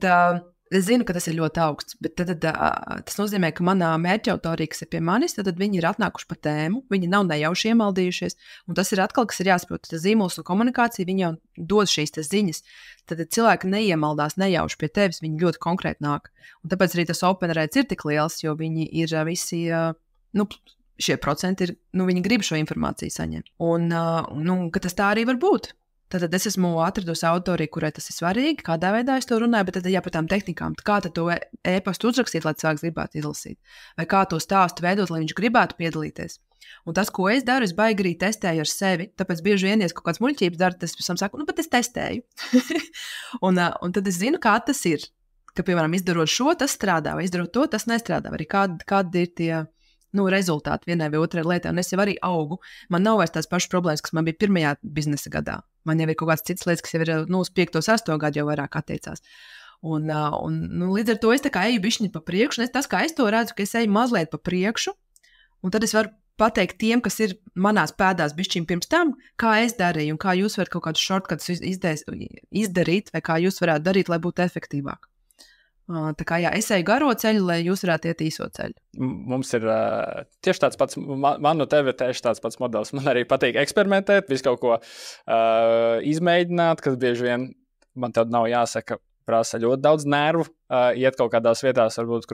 es zinu, ka tas ir ļoti augsts, bet tad tas nozīmē, ka manā mērķa autorija, kas ir pie manis, tad viņi ir atnākuši pa tēmu, viņi nav nejauši iemaldījušies, un tas ir atkal, kas ir jāsaprot, tas zīmols un komunikācija, viņi jau dod šīs ziņas, tad cilvēki neiemaldās nejauši pie tevis, viņi ļoti konkrēti nāk, un tāpēc arī tas open rates ir tik liels, jo viņi ir visi, šie procenti ir, viņi grib šo informāciju saņemt, un ka tas tā arī var būt. Tad es esmu atradusi autoriju, kurai tas ir svarīgi, kādā veidā es to runāju, bet tad jā, par tām tehnikām, kā tad to e-pastu uzrakstīt, lai cilvēks gribētu izlasīt, vai kā to stāstu veidot, lai viņš gribētu piedalīties. Un tas, ko es daru, es baigi arī testēju ar sevi, tāpēc bieži vien, ja kaut kāds muļķības dara, tas pēc tam saku, bet es testēju. un tad es zinu, kā tas ir, ka, piemēram, izdarot šo, tas strādā, vai izdarot to, tas nestrādā, vai arī kādi ir tie rezultāti vienai vai otrai lietai, un es jau arī augu. Man nav vairs tās pašas problēmas, kas man bija pirmajā biznesa gadā. Man jau ir kaut kāds cits lietas, kas jau ir uz 5. 8. gadu jau vairāk attiecās. Un līdz ar to es tā kā eju bišķiņi pa priekšu, un tas, kā es to redzu, ka es eju mazliet pa priekšu, un tad es varu pateikt tiem, kas ir manās pēdās bišķiņi pirms tam, kā es darīju, un kā jūs varat kaut kādus shortcuts izdarīt, vai kā jūs varētu darīt, lai būtu efektīvāk. Tā kā jā, es eju garo ceļu, lai jūs varētu iet īso ceļu. Mums ir tieši tāds pats, man no tevi ir tieši tāds pats modelis. Man arī patīk eksperimentēt, visu kaut ko izmēģināt, kas bieži vien man tev nav jāsaka, prasa ļoti daudz nervu, iet kaut kādās vietās, varbūt,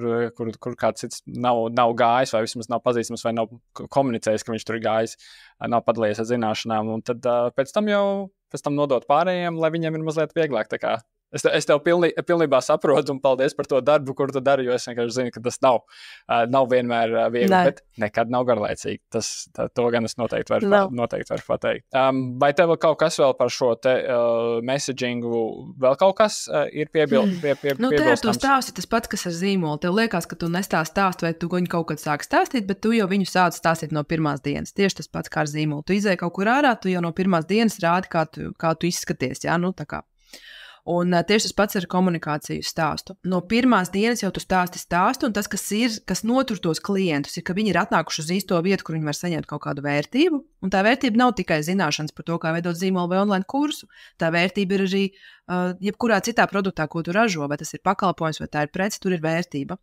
kur kāds cits nav gājis, vai vismaz nav pazīstams, vai nav komunicējis, ka viņš tur ir gājis, nav padalījies ar zināšanām, un tad pēc tam nodot pārējiem, lai viņiem ir mazliet vieglāk. Tā kā es tev pilnībā saprotu, un paldies par to darbu, kur tu dari, jo es vienkārši zinu, ka tas nav vienmēr viegli, bet nekad nav garlaicīgi. To gan es noteikti varu pateikt. Vai tev kaut kas vēl par šo te messagingu, vēl kaut kas ir piebilstams? Tev to stāsti tas pats, kas ar zīmolu. Tev liekas, ka tu nestāsti, vai tu viņu kaut kad sāki stāstīt, bet tu jau viņu sāc stāstīt no pirmās dienas. Tieši tas pats kā ar zīmolu. Tu izēji kaut kur ārā, tu jau no pirmās dienas rādi, kā tu izskaties, jā, tā kā. Un tieši tas pats ar komunikāciju stāstu. No pirmās dienas jau tu stāsti, un tas, kas notur tos klientus, ir, ka viņi ir atnākuši uz īsto vietu, kur viņi var saņemt kaut kādu vērtību. Un tā vērtība nav tikai zināšanas par to, kā veidot zīmolu vai online kursu. Tā vērtība ir arī jebkurā citā produktā, ko tu ražo, vai tas ir pakalpojums, vai tā ir prece, tur ir vērtība.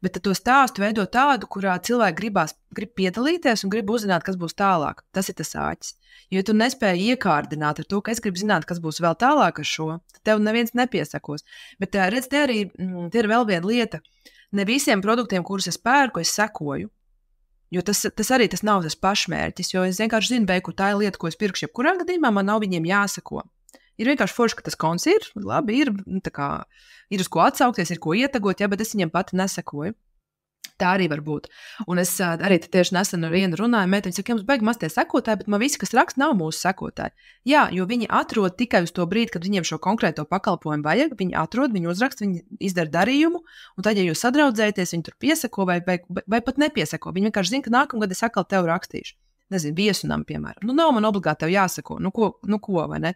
Bet to stāstu veido tādu, kurā cilvēki grib piedalīties un grib uzzināt, kas būs tālāk. Tas ir tas āķis. Jo tu nespēji iekārdināt ar to, ka es gribu zināt, kas būs vēl tālāk ar šo, tad tev neviens nepiesakos. Bet redz, te ir vēl viena lieta. Ne visiem produktiem, kurus es pērku, es sekoju. Jo tas arī nav tas pašmērķis, jo es vienkārši zinu, kur tā ir lieta, ko es pirkšu jebkurā gadījumā, man nav viņiem jāsako. Ir vienkārši forši, ka tas konts ir, labi, ir uz ko atsaukties, ir ko ietegot, ja, bet es viņiem pati nesekoju. Tā arī var būt. Un es arī tieši nesen ar vienu runāju, meitiņu saka, jums baigi maz tie sekotāji, bet man visi, kas raksta, nav mūsu sekotāji. Jā, jo viņi atrod tikai uz to brīdi, kad viņiem šo konkrēto pakalpojumu vajag, viņi atrod, viņi uzraksta, viņi izdara darījumu, un tad, ja jūs sadraudzēties, viņi tur piesako vai pat nepiesako. Viņi vienkārši zina, ka nākamgad es atkal tev rakstīšu. Nezinu, viesunam, piemēram. Nav man obligāti tev jāsako. Ko, vai ne?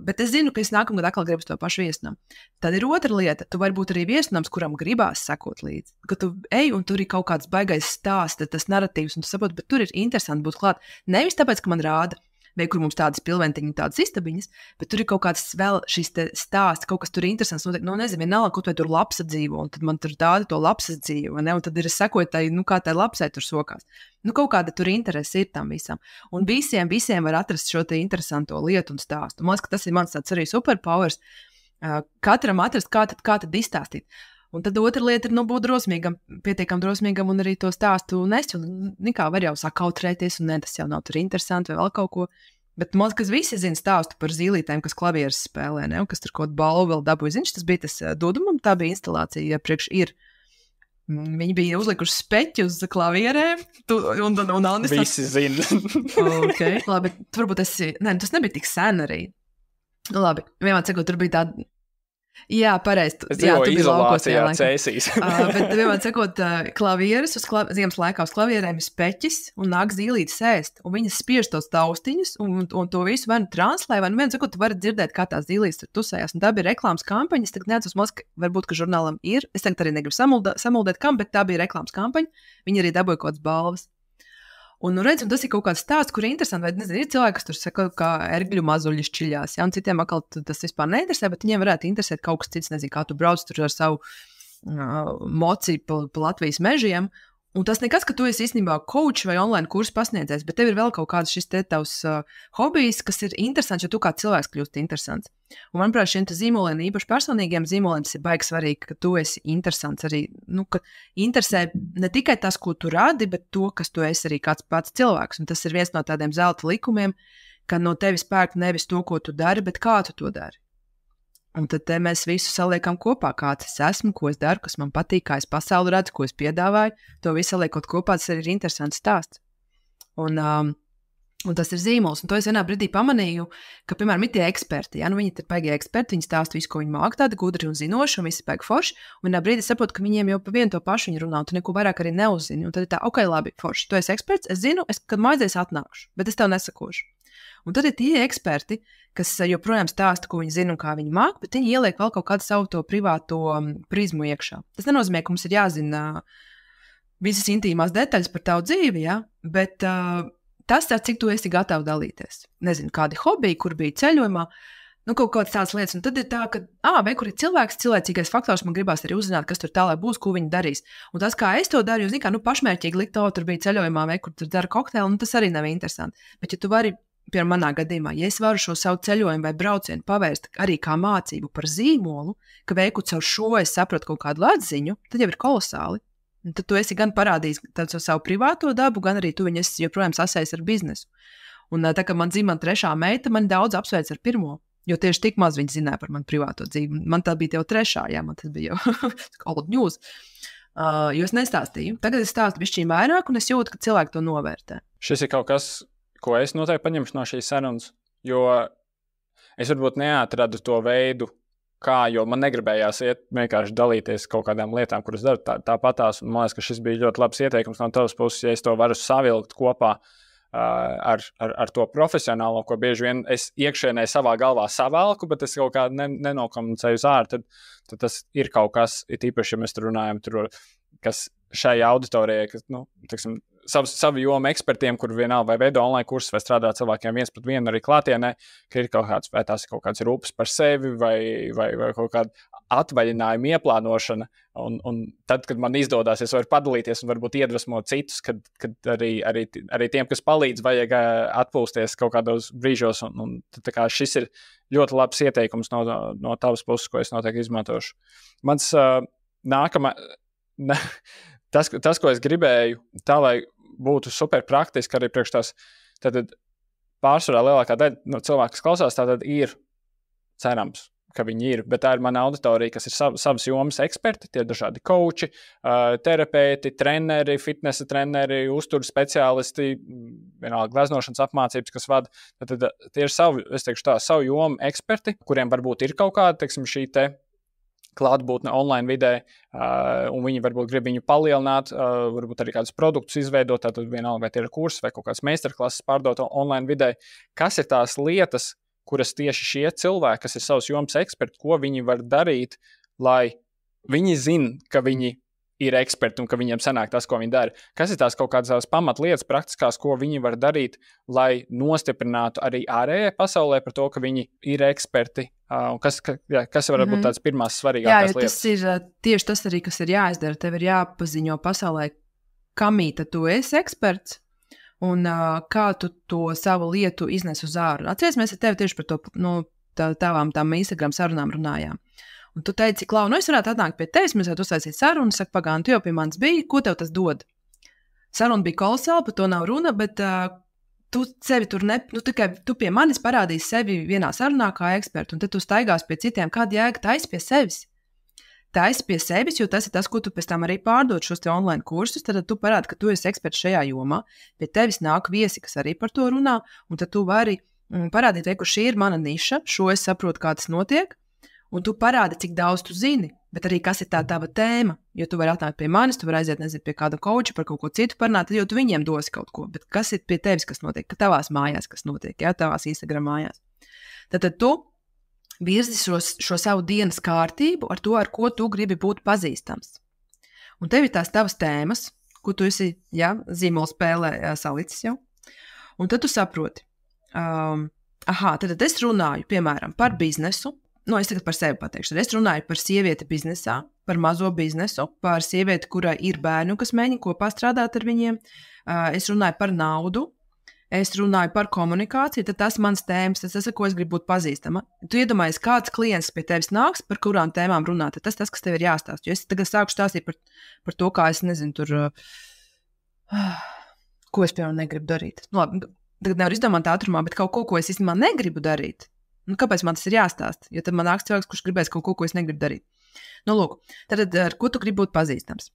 Bet es zinu, ka es nākamgad atkal gribu to pašu viesunam. Tad ir otra lieta. Tu vari būt arī viesunams, kuram gribās sekot līdzi. Ka tu ej un tur ir kaut kāds baigais stāsts, tas narratīvs, un tu saproti, bet tur ir interesanti būt klāt. Nevis tāpēc, ka man rāda, vai kur mums tādas pilventiņas, tādas istabiņas, bet tur ir kaut kāds vēl šis stāsts, kaut kas tur interesants. Nezinu, vienalga, kaut vai tur lapsa dzīvo, un tad man tur tāda to lapsas dzīvo, ne? Un tad ir sekotāji, kā tai lapsai tur sokās. Kaut kāda tur interese ir tam visam. Un visiem var atrast šo te interesanto lietu un stāstu. Man liekas, ka tas ir mans tāds arī superpowers. Katram atrast, kā tad izstāstīt. Un tad otra lieta ir būt drosmīgam, pietiekam drosmīgam un arī to stāstu nest. Kā var jau sakautrēties, un tas jau nav tur interesanti vai vēl kaut ko. Bet man liekas, ka visi zina stāstu par zīlītēm, kas klavieres spēlē, ne? Un kas tur kaut balvu vēl dabūja. Zini, tas bija tas Dudumam, tā bija instalācija iepriekš ir. Viņi bija uzlikuši speķi uz klavierēm, un Andis... Visi zina. Okay, labi, varbūt tas nebija tik sen arī. Labi, vienmēr sakot, tur bija tāda... Jā, pareizi. Es dzīvoju izolācijā cēsīs. Bet vienmēr sakot, klavieres, ziemas laikā uz klavierēm ir speķis un nāk zīlītes ēst. Un viņas spiež tos taustiņus un to visu vai nu translē, vai nu vienmēr sakot, tu vari dzirdēt, kā tās zīlītes tur tusējās. Un tā bija reklāmas kampaņa. Es tagad neatceros, varbūt, ka žurnālam ir. Es tagad arī negribu samuldēt kam, bet tā bija reklāmas kampaņa. Viņi arī dabūja kaut kādas balvas. Un tas ir kaut kāds stāsts, kur ir interesanti, vai nezinu, ir cilvēki, kas tur saka, kā ergļu mazuļi šķiļās, ja, un citiem atkal tas vispār neinteresē, bet viņiem varētu interesēt kaut kas cits, nezinu, kā tu brauc tur ar savu moci pa Latvijas mežiem. Un tas nekas, ka tu esi īstenībā coach vai online kursu pasniedzējs, bet tev ir vēl kaut kāds šis te tavs hobijs, kas ir interesants, jo tu kā cilvēks kļūst interesants. Un manuprāt, šiem zīmoliem, īpaši personīgiem zīmoliem, tas ir baigi svarīgi, ka tu esi interesants arī, ka interesē ne tikai tas, ko tu rādi, bet to, kas tu esi arī kāds pats cilvēks. Un tas ir viens no tādiem zelta likumiem, ka no tevis pērk nevis to, ko tu dari, bet kā tu to dari. Un tad mēs visu saliekam kopā, kāds es esmu, ko es daru, kas man patīk, kā es pasauli redzu, ko es piedāvāju. To visu saliekot kopā, tas arī ir interesants stāsts. Un tas ir zīmols. Un to es vienā brīdī pamanīju, ka, piemēram, ir tie eksperti. Ja? Viņi ir baigi eksperti, viņi stāsta visu, ko viņi māk, tādi gudri un zinoši, un visi baigi forši. Un vienā brīdī saprotu, ka viņiem jau pa vienu to pašu viņi runā, un tu neko vairāk arī neuzzini. Un tad ir tā, ok, labi, forši, tu esi eksperts, es zinu, kad mājās atnākšu, bet es tev nesakošu. Un tad ir tie eksperti, kas joprojām stāsta, ko viņi zina un kā viņi māk, bet viņi ieliek vēl kaut kādu savu to privāto prizmu iekšā. Tas nenozīmē, ka mums ir jāzina visas intīmās detaļas par tavu dzīvi, ja? Bet tas, cik tu esi gatavs dalīties. Nezinu, kādi hobiji, kur bija ceļojumā, kaut kādas tādas lietas. Un tad ir tā, ka, vai kur ir cilvēcīgais faktors, man gribās arī uzzināt, kas tur tālāk būs, ko viņi darīs. Un tas, kā es to daru, zinu, kā, pašmērķīgi likt, tur bija ceļojumā, vai kur tur dara kokteili, tas arī nav interesanti. Bet, ja tu vari, piemēram, manā gadījumā, ja es varu šo savu ceļojumu vai braucienu pavērst arī kā mācību par zīmolu, ka veiku caur šo es saprotu kaut kādu atziņu, tad jau ir kolosāli. Un tad tu esi gan parādījis savu privāto dabu, gan arī tu viņu esi joprojām sasējis ar biznesu. Un tā, ka man dzimta 3. meita, man daudz apsveic ar 1. Jo tieši tik maz viņi zināja par manu privāto dzīvi. Man tā bija jau 3. Man tas bija jau old news. Jo es nestāstīju. Tagad es stāstu bišķiņ vairāk, un es jūtu, ka cilvēki to novērtē. Šis ir kaut kas, ko es noteikti paņemšu no šīs sarunas, jo es varbūt neatradu to veidu, jo man negribējās vienkārši dalīties kaut kādām lietām, kuras daru tāpatās. Man liekas, ka šis bija ļoti labs ieteikums no tavas puses, ja es to varu savilkt kopā ar to profesionālo, ko bieži vien es iekšienē savā galvā savalku, bet es kaut kā nenokomunicēju uz ārā, tad tas ir kaut kas, it īpaši, ja mēs tur runājam, kas šai auditorijai, kas, teiksim, savu jomu ekspertiem, kur vienalga vai veido online kursus vai strādā cilvēkiem 1-1 arī klātienē, ka ir kaut kāds, vai tās ir kaut kāds rūpes par sevi vai kaut kāda atvaļinājuma ieplānošana. Un tad, kad man izdodās, es varu padalīties un varbūt iedvesmot citus, kad arī tiem, kas palīdz, vajag atpūsties kaut kādos brīžos. Un tā kā šis ir ļoti labs ieteikums no tavas puses, ko es noteikti izmantošu. Mans Tas, ko es gribēju, tā, lai būtu super praktiski arī priekš tās, tad pārsvarā lielākā daļa cilvēku, kas klausās, tātad ir cerams, ka viņi ir, bet tā ir mana auditorija, kas ir savas jomas eksperti, tie dažādi koči, terapeiti, treneri, fitnesa treneri, uzturu speciālisti, vienalga gleznošanas apmācības, kas vada. Tad tie ir savu jomu eksperti, kuriem varbūt ir kaut kāda, teiksim, šī te klātbūtne online vidē, un viņi varbūt grib viņu palielināt, varbūt arī kādus produktus izveidot, tātad vienalga vai tie ir kursi vai kaut kāds meistarklases pārdot online vidē. Kas ir tās lietas, kuras tieši šie cilvēki, kas ir savas jomas eksperti, ko viņi var darīt, lai viņi zina, ka viņi ir eksperti un ka viņiem sanāk tas, ko viņi dara? Kas ir tās kaut kādas pamatlietas praktiskās, ko viņi var darīt, lai nostiprinātu arī ārējai pasaulē par to, ka viņi ir eksperti? Kas var būt tādas pirmās svarīgākās lietas? Tas ir tieši tas arī, kas ir jāizdara. Tev ir jāpaziņo pasaulē, kamīta tu esi eksperts un kā tu to savu lietu iznes uz āru. Atceries, mēs ar tevi tieši par to tavām Instagram sarunām runājām. Un tu teici, Klau, es varētu atnākt pie tevis, mēs varētu uztaisīt sarunu, saka, pagāni, tu jau pie manis biji, ko tev tas dod? Saruna bija kolosāla, par to nav runa, bet tu sevi tur tu pie manis parādīsi sevi vienā sarunā kā ekspertu, un tad tu staigās pie citiem, kāda jēga taisi pie sevis. Taisi pie sevis, jo tas ir tas, ko tu pēc tam arī pārdod šos te online kursus, tad tu parādi, ka tu esi eksperts šajā jomā, pie tevis nāk viesi, kas arī par to runā, un tad tu vari parādīt, ka šī ir mana niša, šo es saprotu, kā tas notiek. Un tu parādi, cik daudz tu zini, bet arī kas ir tā tava tēma. Jo tu vari atnākt pie manis, tu vari aiziet, nezinu, pie kāda koča par kaut ko citu parunāt, jo tu viņiem dosi kaut ko. Bet kas ir pie tevis, kas notiek? Ka tavās mājās, kas notiek, tavās Instagram mājās. Tad tu virzi šo savu dienas kārtību ar to, ar ko tu gribi būt pazīstams. Un tev ir tās tavas tēmas, ko tu esi, zīmola spēlē salicis jau. Un tad tu saproti, tad es runāju, piemēram, par biznesu. Es tagad par sevi pateikšu. Es runāju par sievieti biznesā, par mazo biznesu, par sievieti, kurai ir bērnu, kas mēģina kopā strādāt ar viņiem. Es runāju par naudu, es runāju par komunikāciju, tad tas mans tēmas, tas ar ko es gribu būt pazīstama. Tu iedomājies, kāds klients pie tevis nāks, par kurām tēmām runāt, tad tas, kas tev ir jāstāst. Jo es tagad sāku stāstīt par to, kā es nezinu, ko es, piemēram, negribu darīt. Tagad nevar izdomāt ātrumā, bet kaut ko es īstenībā negribu darīt. Kāpēc man tas ir jāstāst? Jo tad man nāks cilvēks, kurš gribēs kaut ko es negribu darīt. Lūk, tad ar ko tu gribi būt pazīstams?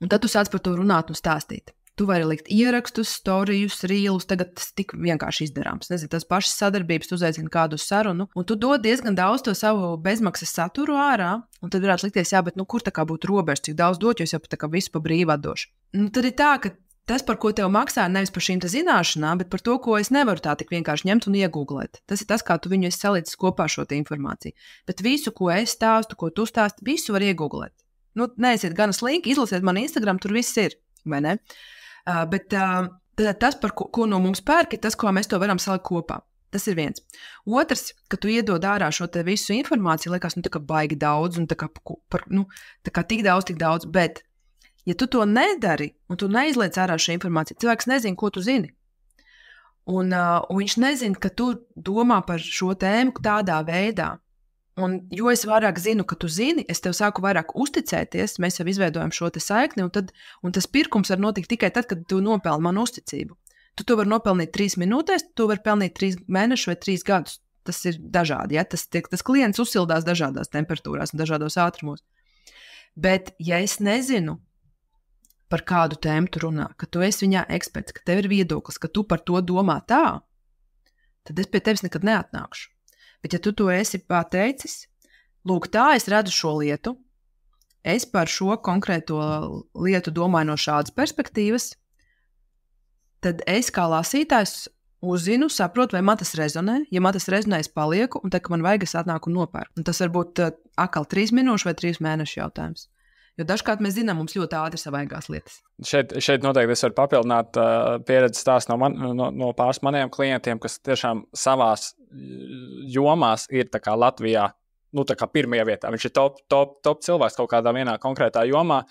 Un tad tu sāc par to runāt un stāstīt. Tu vari likt ierakstus, storijus, rīlus, tagad tas tik vienkārši izdarāms. Nezinu, tas pašas sadarbības, tu uzaicini kādu sarunu, un tu dod diezgan daudz to savu bezmaksas saturu ārā, un tad varētu likties, bet kur tā kā būtu robeža, cik daudz dot, jo es jau tā kā visu pa brīvu atdošu. Tad ir tā, ka tas, par ko tev maksā, nevis par šīm zināšanām, bet par to, ko es nevaru tā tik vienkārši ņemt un iegūglēt. Tas ir tas, kā tu viņu esi salicis kopā šo informāciju. Bet visu, ko es stāstu, ko tu stāsti, visu var iegūglēt. Nu, neesiet gana slinki, izlasiet man Instagram, tur viss ir, vai ne? Bet tas, par ko no mums pērk, ir tas, ko mēs to varam salikt kopā. Tas ir viens. Otrs, ka tu iedod ārā šo te visu informāciju, liekas, tā kā baigi daudz, un tā kā tik daudz, bet, ja tu to nedari, un tu neizliec ārā šo informāciju, cilvēks nezina, ko tu zini. Un viņš nezina, ka tu domā par šo tēmu tādā veidā. Un, jo es vairāk zinu, ka tu zini, es tev sāku vairāk uzticēties, mēs jau izveidojam šo te saikni, un tas pirkums var notikt tikai tad, kad tu nopelni manu uzticību. Tu to vari nopelnīt 3 minūtēs, tu vari pelnīt 3 mēnešus vai 3 gadus. Tas ir dažādi, ja? Tas klients uzsildās dažādās temperatūrās un dažādos ātrumos. Bet, ja es nezinu, par kādu tēmu tu runā, ka tu esi viņā eksperts, ka tev ir viedoklis, ka tu par to domā tā, tad es pie tevis nekad neatnākšu. Bet, ja tu to esi pateicis, lūk, tā es redzu šo lietu, es par šo konkrēto lietu domāju no šādas perspektīvas, tad es kā lasītājs uzzinu, saprotu, vai man tas rezonē. Ja man tas rezonē, es palieku, un tad, kad man vajag, es atnāku un nopērku. Un tas var būt atkal 3 minūšu vai 3 mēnešu jautājums. Jo dažkārt mēs zinām, mums ļoti ātri savaigās lietas. Šeit noteikti es varu papildināt pieredzes stāstu no pāris maniem klientiem, kas tiešām savās jomās ir tā kā Latvijā, tā kā pirmajā vietā. Viņš ir top cilvēks kaut kādā vienā konkrētā jomā,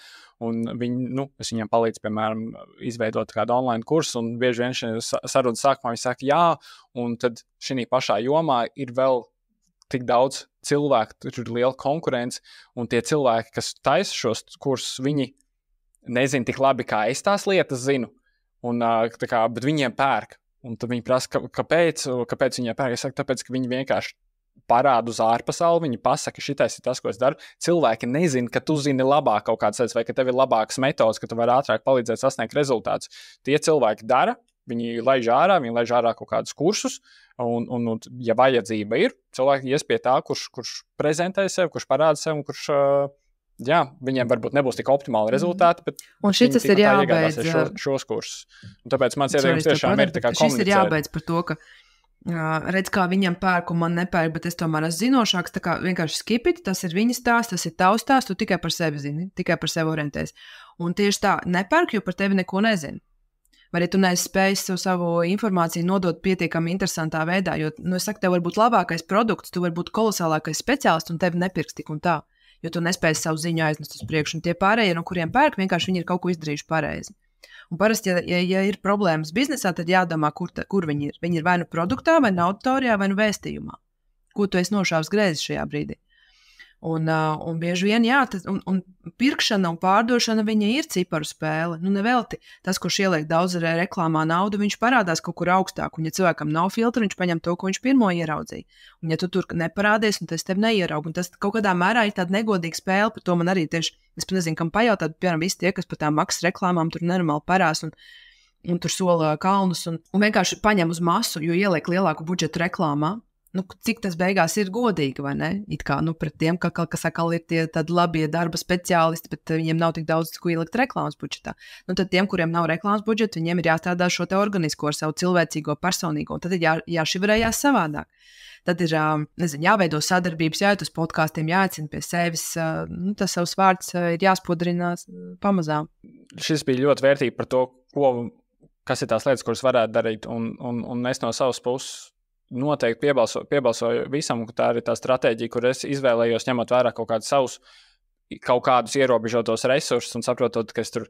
un es viņam palīdzu, piemēram, izveidot kādu online kursu, un bieži vien šī sarunas sākumā viņi saka, jā, un tad šī pašā jomā ir vēl tik daudz cilvēku, tur ir liela konkurence, un tie cilvēki, kas taisa šos kursus, viņi nezina tik labi, kā es tās lietas zinu, bet viņiem pērk. Un tad viņi prasa, kāpēc viņiem pērk? Es saku, tāpēc, ka viņi vienkārši parāda uz ārpasauli, viņi pasaka, šitais ir tas, ko es daru. Cilvēki nezina, ka tu zini labāk kaut kādas lietas, vai ka tev ir labākas metodas, ka tu vari ātrāk palīdzēt sasniegt rezultātus. Tie cilvēki dara, viņi laiž ārā kaut kādus kursus, un ja vajadzība ir, cilvēki ies pie tā, kurš prezentē sevi, kurš parāda sevi, un kurš, viņiem varbūt nebūs tik optimāli rezultāti, bet un šis ir jābeidz šos kursus. Un tāpēc mans ieteikums tiešām ir tā kā komunicēt. Šis ir jābeidz par to, ka redz, kā viņam pērk un man nepērk, bet es tomēr esmu zinošāks, tā kā vienkārši skipit, tas ir viņa stāsts, tas ir tavs stāsts, tu tikai par sevi zini, tikai par sevi orientēs. Un tieši tā, nepērk, jo par tevi neko nezini. Vai tu neesi spējis savu informāciju nodot pietiekami interesantā veidā, jo, es saku, tev var būt labākais produkts, tu vari būt kolosālākais speciālists un tevi nepirks tik un tā, jo tu nespēji savu ziņu aiznest uz priekšu, un tie pārējie, no kuriem pērk, vienkārši viņi ir kaut ko izdarījuši pareizi. Un parasti, ja ir problēmas biznesā, tad jādomā, kur viņi ir. Viņi ir vai nu produktā, vai nu auditorijā, vai nu vēstījumā. Ko tu esi nošāvis greizi šajā brīdī? Un bieži vien, un pirkšana un pārdošana, viņa ir ciparu spēle. Nevelti tas, kurš ieliek daudz reklāmā naudu, viņš parādās kaut kur augstāk. Un ja cilvēkam nav filtra, viņš paņem to, ko viņš pirmo ieraudzīja. Un ja tu tur neparādies, un tas tev neierauga, un tas kaut kādā mērā ir tāda negodīga spēle, par to man arī tieši, es pat nezinu, kam pajautāt, piemēram, visi tie, kas par tām maksas reklāmām tur nenormāli parās un tur sola kalnus, un vienkārši paņem uz masu, jo ieliek lielāku budžetu reklāmā. Cik tas beigās ir godīgi, vai ne? It kā, pret tiem, kas atkal ir tie tādi labie darba speciālisti, bet viņiem nav tik daudz, ko ielikt reklāmas budžetā. Tad tiem, kuriem nav reklāmas budžeta, viņiem ir jāstrādā šo te organisko ar savu cilvēcīgo, personīgo, un tad ir jāšivrējās savādāk. Tad ir, jāveido sadarbības, jāiet uz podkāstiem, jāicina pie sevis, tas savs vārds ir jāspodrinās pamazām. Šis bija ļoti vērtīgi par to, kas ir tās lietas, kuras varētu darīt, un es no savas puses noteikti piebalsoju visam, ka tā ir tā stratēģija, kur es izvēlējos ņemot vērā kaut kādus ierobežotos resursus un saprotot, ka es tur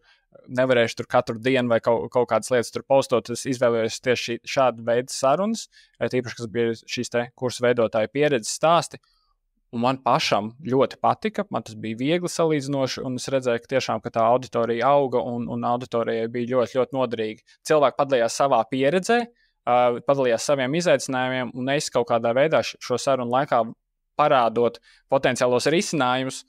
nevarēšu tur katru dienu vai kaut kādas lietas tur postot. Es izvēlējos tieši šādu veidu sarunas, tīpaši, kas bija šīs te kursu veidotāju pieredzes stāsti. Un man pašam ļoti patika, man tas bija viegli salīdzinoši, un es redzēju, ka tiešām ka tā auditorija auga un auditorijai bija ļoti, ļoti noderīgi. Cilvēki padalījās savā pieredzē, padalījās saviem izaicinājumiem, un es kaut kādā veidā šo sarunu laikā parādot potenciālos risinājumus,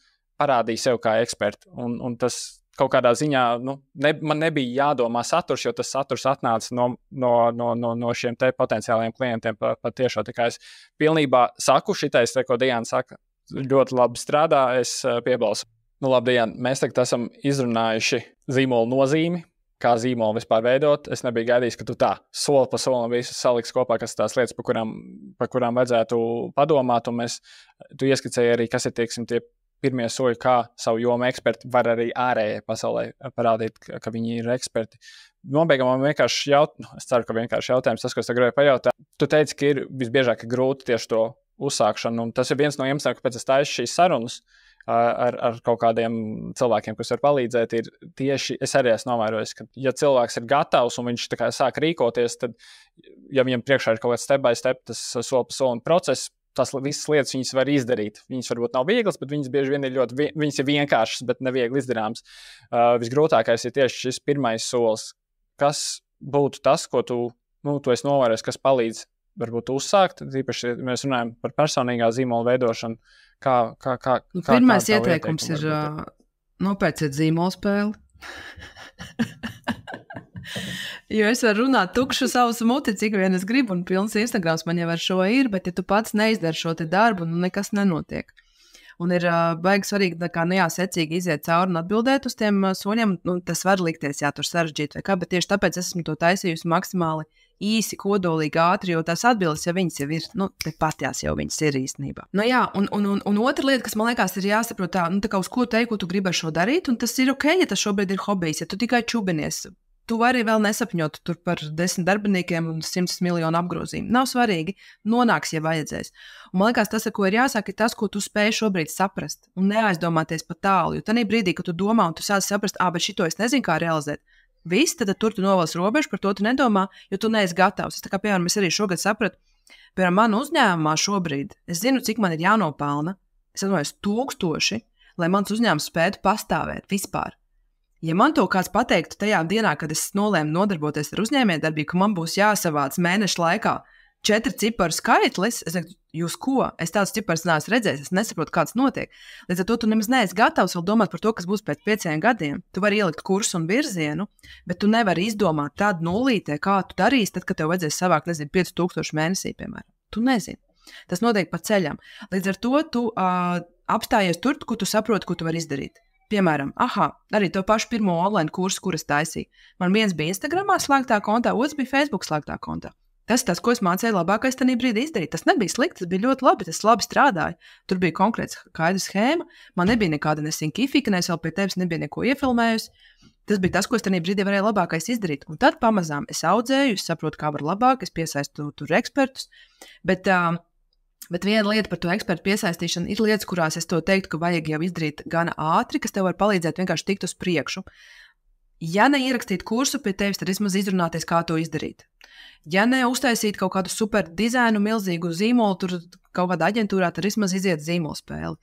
parādīju sev kā ekspertu. Un tas kaut kādā ziņā, man nebija jādomā saturs, jo tas saturs atnāca no šiem te potenciāliem klientiem patiešām. Tā kā es pilnībā saku, šitais, ko Diana saka, ļoti labi strādā, es piebalsu. Labi, Diana, mēs tagad esam izrunājuši zīmolu nozīmi, kā zīmolu vispār veidot. Es nebiju gaidījis, ka tu tā soli pa solim visu saliksi kopā, kas tās lietas, par kurām vajadzētu padomāt. Un tu ieskicēji arī, kas ir tie pirmie soļi, kā savu jomu eksperti var arī ārējai pasaulē parādīt, ka viņi ir eksperti. Nobeigumā man vienkārši es ceru, ka vienkārši jautājums, tas, ko es gribēju pajautāt. Tu teici, ka ir visbiežāk grūti tieši to uzsākšanu, un tas ir viens no iemesliem, kāpēc es taisu šīs sarunas ar kaut kādiem cilvēkiem, kas var palīdzēt, ir tieši, es arī esmu novērojis, ka ja cilvēks ir gatavs un viņš tā kā sāk rīkoties, tad, ja viņam priekšā ir kaut kāds step by step, tas soli pa solim process, tas visas lietas viņas var izdarīt. Viņas varbūt nav vieglas, bet viņas bieži vien ir viņas ir vienkāršas, bet neviegli izdarāms. Visgrūtākais ir tieši šis pirmais solis. Kas būtu tas, ko tu esi novērojis, kas palīdz varbūt uzsākt, īpaši mēs runājam par personīgā zīmola veidošanu. Pirmais ieteikums ir nopērciet zīmolspēli. Jo es varu runāt tukšu savus muti, cik vien es gribu, un pilns Instagrams man jau ar šo ir, bet ja tu pats neizdari šo te darbu, nekas nenotiek. Un ir baigi svarīgi secīgi iziet cauri un atbildēt uz tiem soļiem. Tas var likties, tur sarežģīt vai kā, bet tieši tāpēc esmu to taisījusi maksimāli īsi, kodolīgi, ātri, jo tās atbildes, ja viņas jau ir, tepatjās jau viņas ir īstenībā. Un otra lieta, kas man liekas ir jāsaprot tā kā uz ko teikt, ko tu gribi ar šo darīt, un tas ir ok, ja tas šobrīd ir hobijs, ja tu tikai čubinies. Tu vari vēl nesapņot tur par 10 darbiniekiem un 100 miljonu apgrozījumu. Nav svarīgi, nonāks, ja vajadzēs. Un man liekas, tas, ar ko ir jāsāk, ir tas, ko tu spēj šobrīd saprast un neaizdomāties pa tālu. Jo tanī brīdī, kad tu domā un tu sāc saprast, bet šito es nezinu, kā realizēt, viss, tad tur tu novelc robežu, par to tu nedomā, jo tu neesi gatavs. Es piemēram, es arī šogad sapratu, piemēram, man uzņēmumā šobrīd, es zinu, cik man ir jānopelna, es atvainojos 1000, lai mans uzņēmums spētu pastāvēt vispār. Ja man to kāds pateiktu tajā dienā, kad es nolēmu nodarboties ar uzņēmējdarbību, ka man būs jāsavāc mēneša laikā 4 ciparu skaitlis, es teiktu, jūs ko? Es tādus ciparus neesmu redzējis, es nesaprotu, kāds notiek. Līdz ar to tu nemaz neesi gatavs vēl domāt par to, kas būs pēc 5 gadiem. Tu vari ielikt kursu un virzienu, bet tu nevari izdomāt tādu nulītē, kā tu darīsi, tad, kad tev vajadzēs savākt, 5000 mēnesī, piemēram. Tu nezini. Tas notiek pa ceļam. Līdz ar to tu apstājies tur, kur tu saproti, ko tu vari izdarīt. Piemēram, arī to pašu pirmo online kursu, kuras taisīju. Man viens bija Instagramā slēgtā kontā, otrs bija Facebook slēgtā kontā. Tas, ko es mācīju labākais tajā brīdī izdarīt. Tas nebija slikti, tas bija ļoti labi, tas labi strādāja. Tur bija konkrēts skaidra schēma, man nebija nekāda nesinkifika, es vēl pie tevis nebija neko iefilmējusi. Tas bija tas, ko es tajā brīdī varēju labākais izdarīt. Un tad pamazām es audzēju, es saprotu, kā var labāk, es piesaistu tur ekspertus. Bet viena lieta par to ekspertu piesaistīšanu ir lietas, kurās es to teiktu, ka vajag jau izdarīt gana ātri, kas tev var palīdzēt vienkārši tikt uz priekšu. Ja neierakstīt kursu pie tevis, tad vismaz izrunāties, kā to izdarīt. Ja neuztaisīt kaut kādu super dizainu, milzīgu zīmolu, tur kaut kādā aģentūrā, tad vismaz iziet zīmolspēli.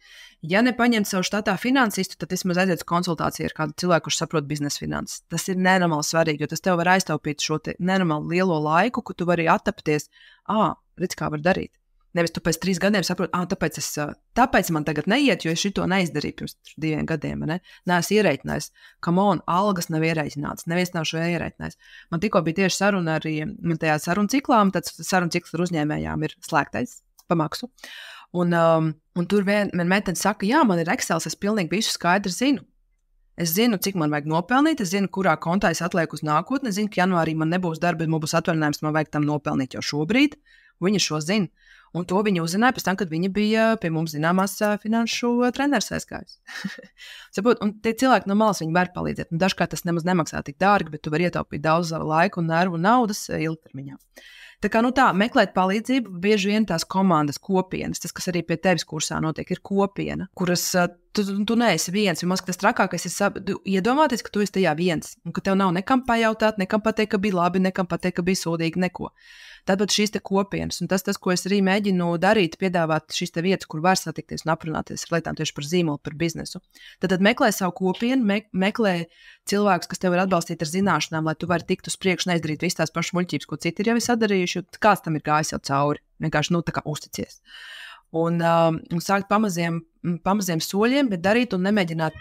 Ja nepaņemt savu štatā finansistu, tad vismaz aiziet konsultāciju ar kādu cilvēku, kurš saprot biznesa finanses. Tas ir nenormāli svarīgi, jo tas tev var aiztaupīt šo nenormāli lielo laiku, ko tu vari attapties. Redz, kā var darīt. Nevis tu pēc 3 gadiem saproti, tāpēc man tagad neiet, jo es šito neizdarīju pirms 2 gadiem. Neesmu ierēķinājis, algas nav ierēķināts, neviens nav šo ierēķinājis. Man tikko bija tieši saruna arī tajā sarunu ciklā, un tāds sarunu cikls ar uzņēmējām ir slēgtais pa maksu. Un tur viena metene saka, jā, man ir Excels, es pilnīgi visu skaidri zinu. Es zinu, cik man vajag nopelnīt, es zinu, kurā kontā es atlieku uz nākotni, es zinu, ka janvārī man nebūs darba, bet man būs atvaļinājums, man vajag tam nopelnīt jau šobrīd. Viņa šo zina. Un to viņa uzzināja pēc tam, kad viņa bija pie mums zināmās finanšu treneris aizgājis. Un tie cilvēki no malas viņi var palīdzēt. Un dažkārt tas nemaz nemaksā tik dārgi, bet tu vari ietaupīt daudz laika un nervu un naudas ilgtermiņā. Tā kā meklēt palīdzību, bieži vien tās komandas kopienas, tas, kas arī pie tevis kursā notiek, ir kopiena, kuras tu neesi viens. Jo tas trakākais ir iedomāties, ka tu esi tajā viens un ka tev nav nekam pajautāt, nekam pateikt, ka bija labi, nekam pateikt, ka bija sūdīgi, neko. Tāpat šīs kopienas, un tas, ko es arī mēģinu darīt, piedāvāt šīs vietas, kur var satikties un aprunāties ar lietām tieši par zīmolu, par biznesu. Tad meklē savu kopienu, meklē cilvēkus, kas tev var atbalstīt ar zināšanām, lai tu vari tikt uz priekšu, neizdarīt visas tās pašas muļķības, ko citi ir jau sadarījuši, jo kāds tam ir gājis jau cauri. Vienkārši tā kā uzticies. Un sākt pamaziem soļiem, bet darīt un nemēģināt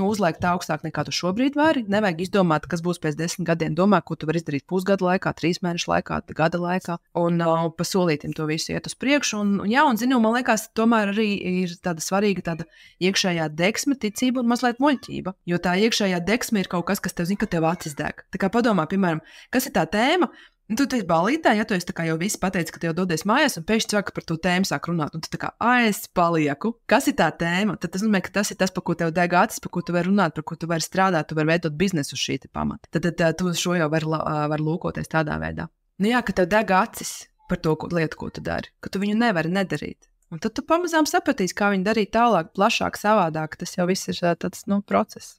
uzliekt augstāk nekā tu šobrīd vari. Nevajag izdomāt, kas būs pēc 10 gadiem. Domā, ko tu vari izdarīt pusgada laikā, 3 mēnešu laikā, gada laikā. Un pa solītim to visu iet uz priekšu. Un zinu, man liekas, tomēr arī ir tāda svarīga tāda iekšējā deksme, ticība un mazliet muļķība. Jo tā iekšējā deksme ir kaut kas, kas tev zina, ka tev acis deg. Tā kā padomā, piemēram, kas ir tā tēma? Tu esi balītē, ja tu esi jau viss pateicis, ka tev dodies mājās, un pēkšņi cilvēki par to tēmu sāk runāt. Un tu tā kā, es palieku. Kas ir tā tēma? Tad tas nozīmē, ka tas ir tas, par ko tev deg acis, par ko tu vari runāt, par ko tu vari strādāt, tu vari veidot biznesu uz šī pamata. Tad tu šo jau vari lūkoties tādā veidā. Nu jā, ka tev deg acis par to lietu, ko tu dari, ka tu viņu nevari nedarīt. Un tad tu pamazām sapratīsi, kā viņu darīt tālāk, plašāk, savādāk. Tas jau viss ir tāds process.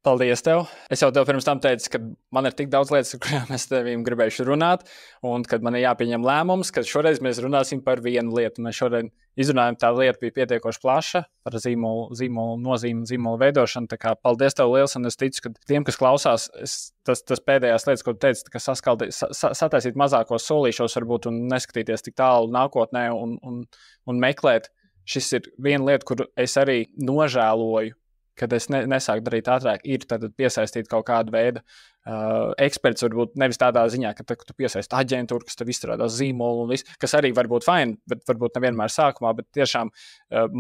Paldies tev. Es jau tev pirms tam teicu, ka man ir tik daudz lietas, ar kurām es tevīm gribējuši runāt, un kad man ir jāpieņem lēmums, ka šoreiz mēs runāsim par vienu lietu. Mēs šodien izrunājam, tā lieta bija pietiekoši plaša par zīmolu nozīmi, zīmolu veidošanu. Tā kā paldies tev liels, un es ticu, ka tiem, kas klausās, tas pēdējās lietas, ko tu teici, ka sataisīt mazākos solīšos varbūt un neskatīties tik tālu nākotnē un meklēt. Šis ir viena lieta, kur es arī nožēloju, kad es nesāku darīt ātrāk, ir piesaistīt kaut kādu veidu eksperts, varbūt nevis tādā ziņā, ka tu piesaisti aģentūru, kas tev izstrādās zīmolu un viss, kas arī var būt fine, bet varbūt nevienmēr sākumā, bet tiešām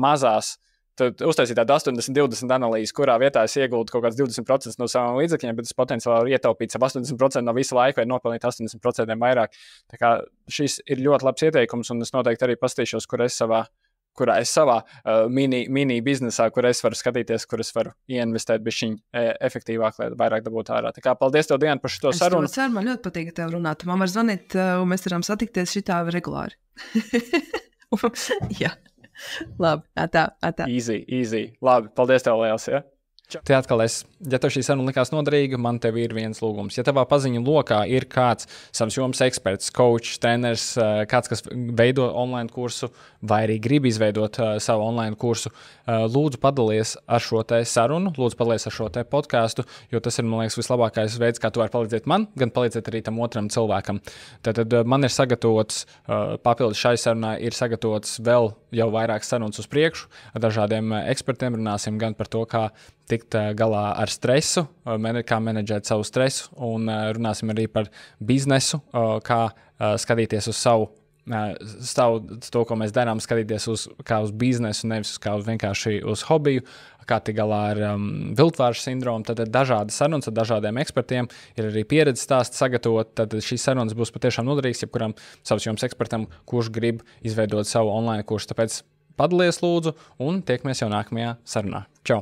mazās, tad uztaisīt tādu 80-20 analīzi, kurā vietā es ieguldu kaut kāds 20% no savām līdzekļiem, bet es potenciāli varu ietaupīt savu 80% no visa laika vai nopelnīt 80% vairāk. Tā kā šis ir ļoti labs ieteikums, un es noteikti arī pastīšos, kurā es savā mini biznesā, kur es varu skatīties, kur es varu ieinvestēt bišķiņ efektīvāk, lai vairāk dabūtu ārā. Tā kā paldies tev, Diana, par šo sarunu. Man ļoti patīk, ka tev runāt. Man var zvanīt, un mēs varam satikties šitā regulāri. Jā, labi, tā. Easy. Labi, paldies tev liels, ja? Te atkal ja tev šī saruna likās noderīga, man tev ir viens lūgums. Ja tavā paziņu lokā ir kāds savs jomas eksperts, coach, treneris, kāds, kas veido online kursu vai arī grib izveidot savu online kursu, lūdzu padalies ar šo te sarunu, lūdzu padalies ar šo te podcastu, jo tas ir, man liekas, vislabākais veids, kā tu vari palīdzēt man, gan palīdzēt arī tam otram cilvēkam. Tad man ir sagatavots, papildus šai sarunai, ir sagatavots vēl jau vairāk sarunas uz priekšu, ar dažādiem ekspertiem runāsim gan par to, kā tikt galā ar stresu, kā menedžēt savu stresu, un runāsim arī par biznesu, kā skatīties uz savu, to, ko mēs darām, skatīties kā uz biznesu, nevis kā vienkārši uz hobiju, kā tikt galā ar viltvāršu sindromu. Tad dažādas sarunas ar dažādiem ekspertiem, ir arī pieredzes stāsti sagatavot. Tad šīs sarunas būs patiešām noderīgas jebkuram savs jomas ekspertam, kurš grib izveidot savu online kursu. Tāpēc padalies lūdzu un tiekamies jau nākamajā sarunā. Čau!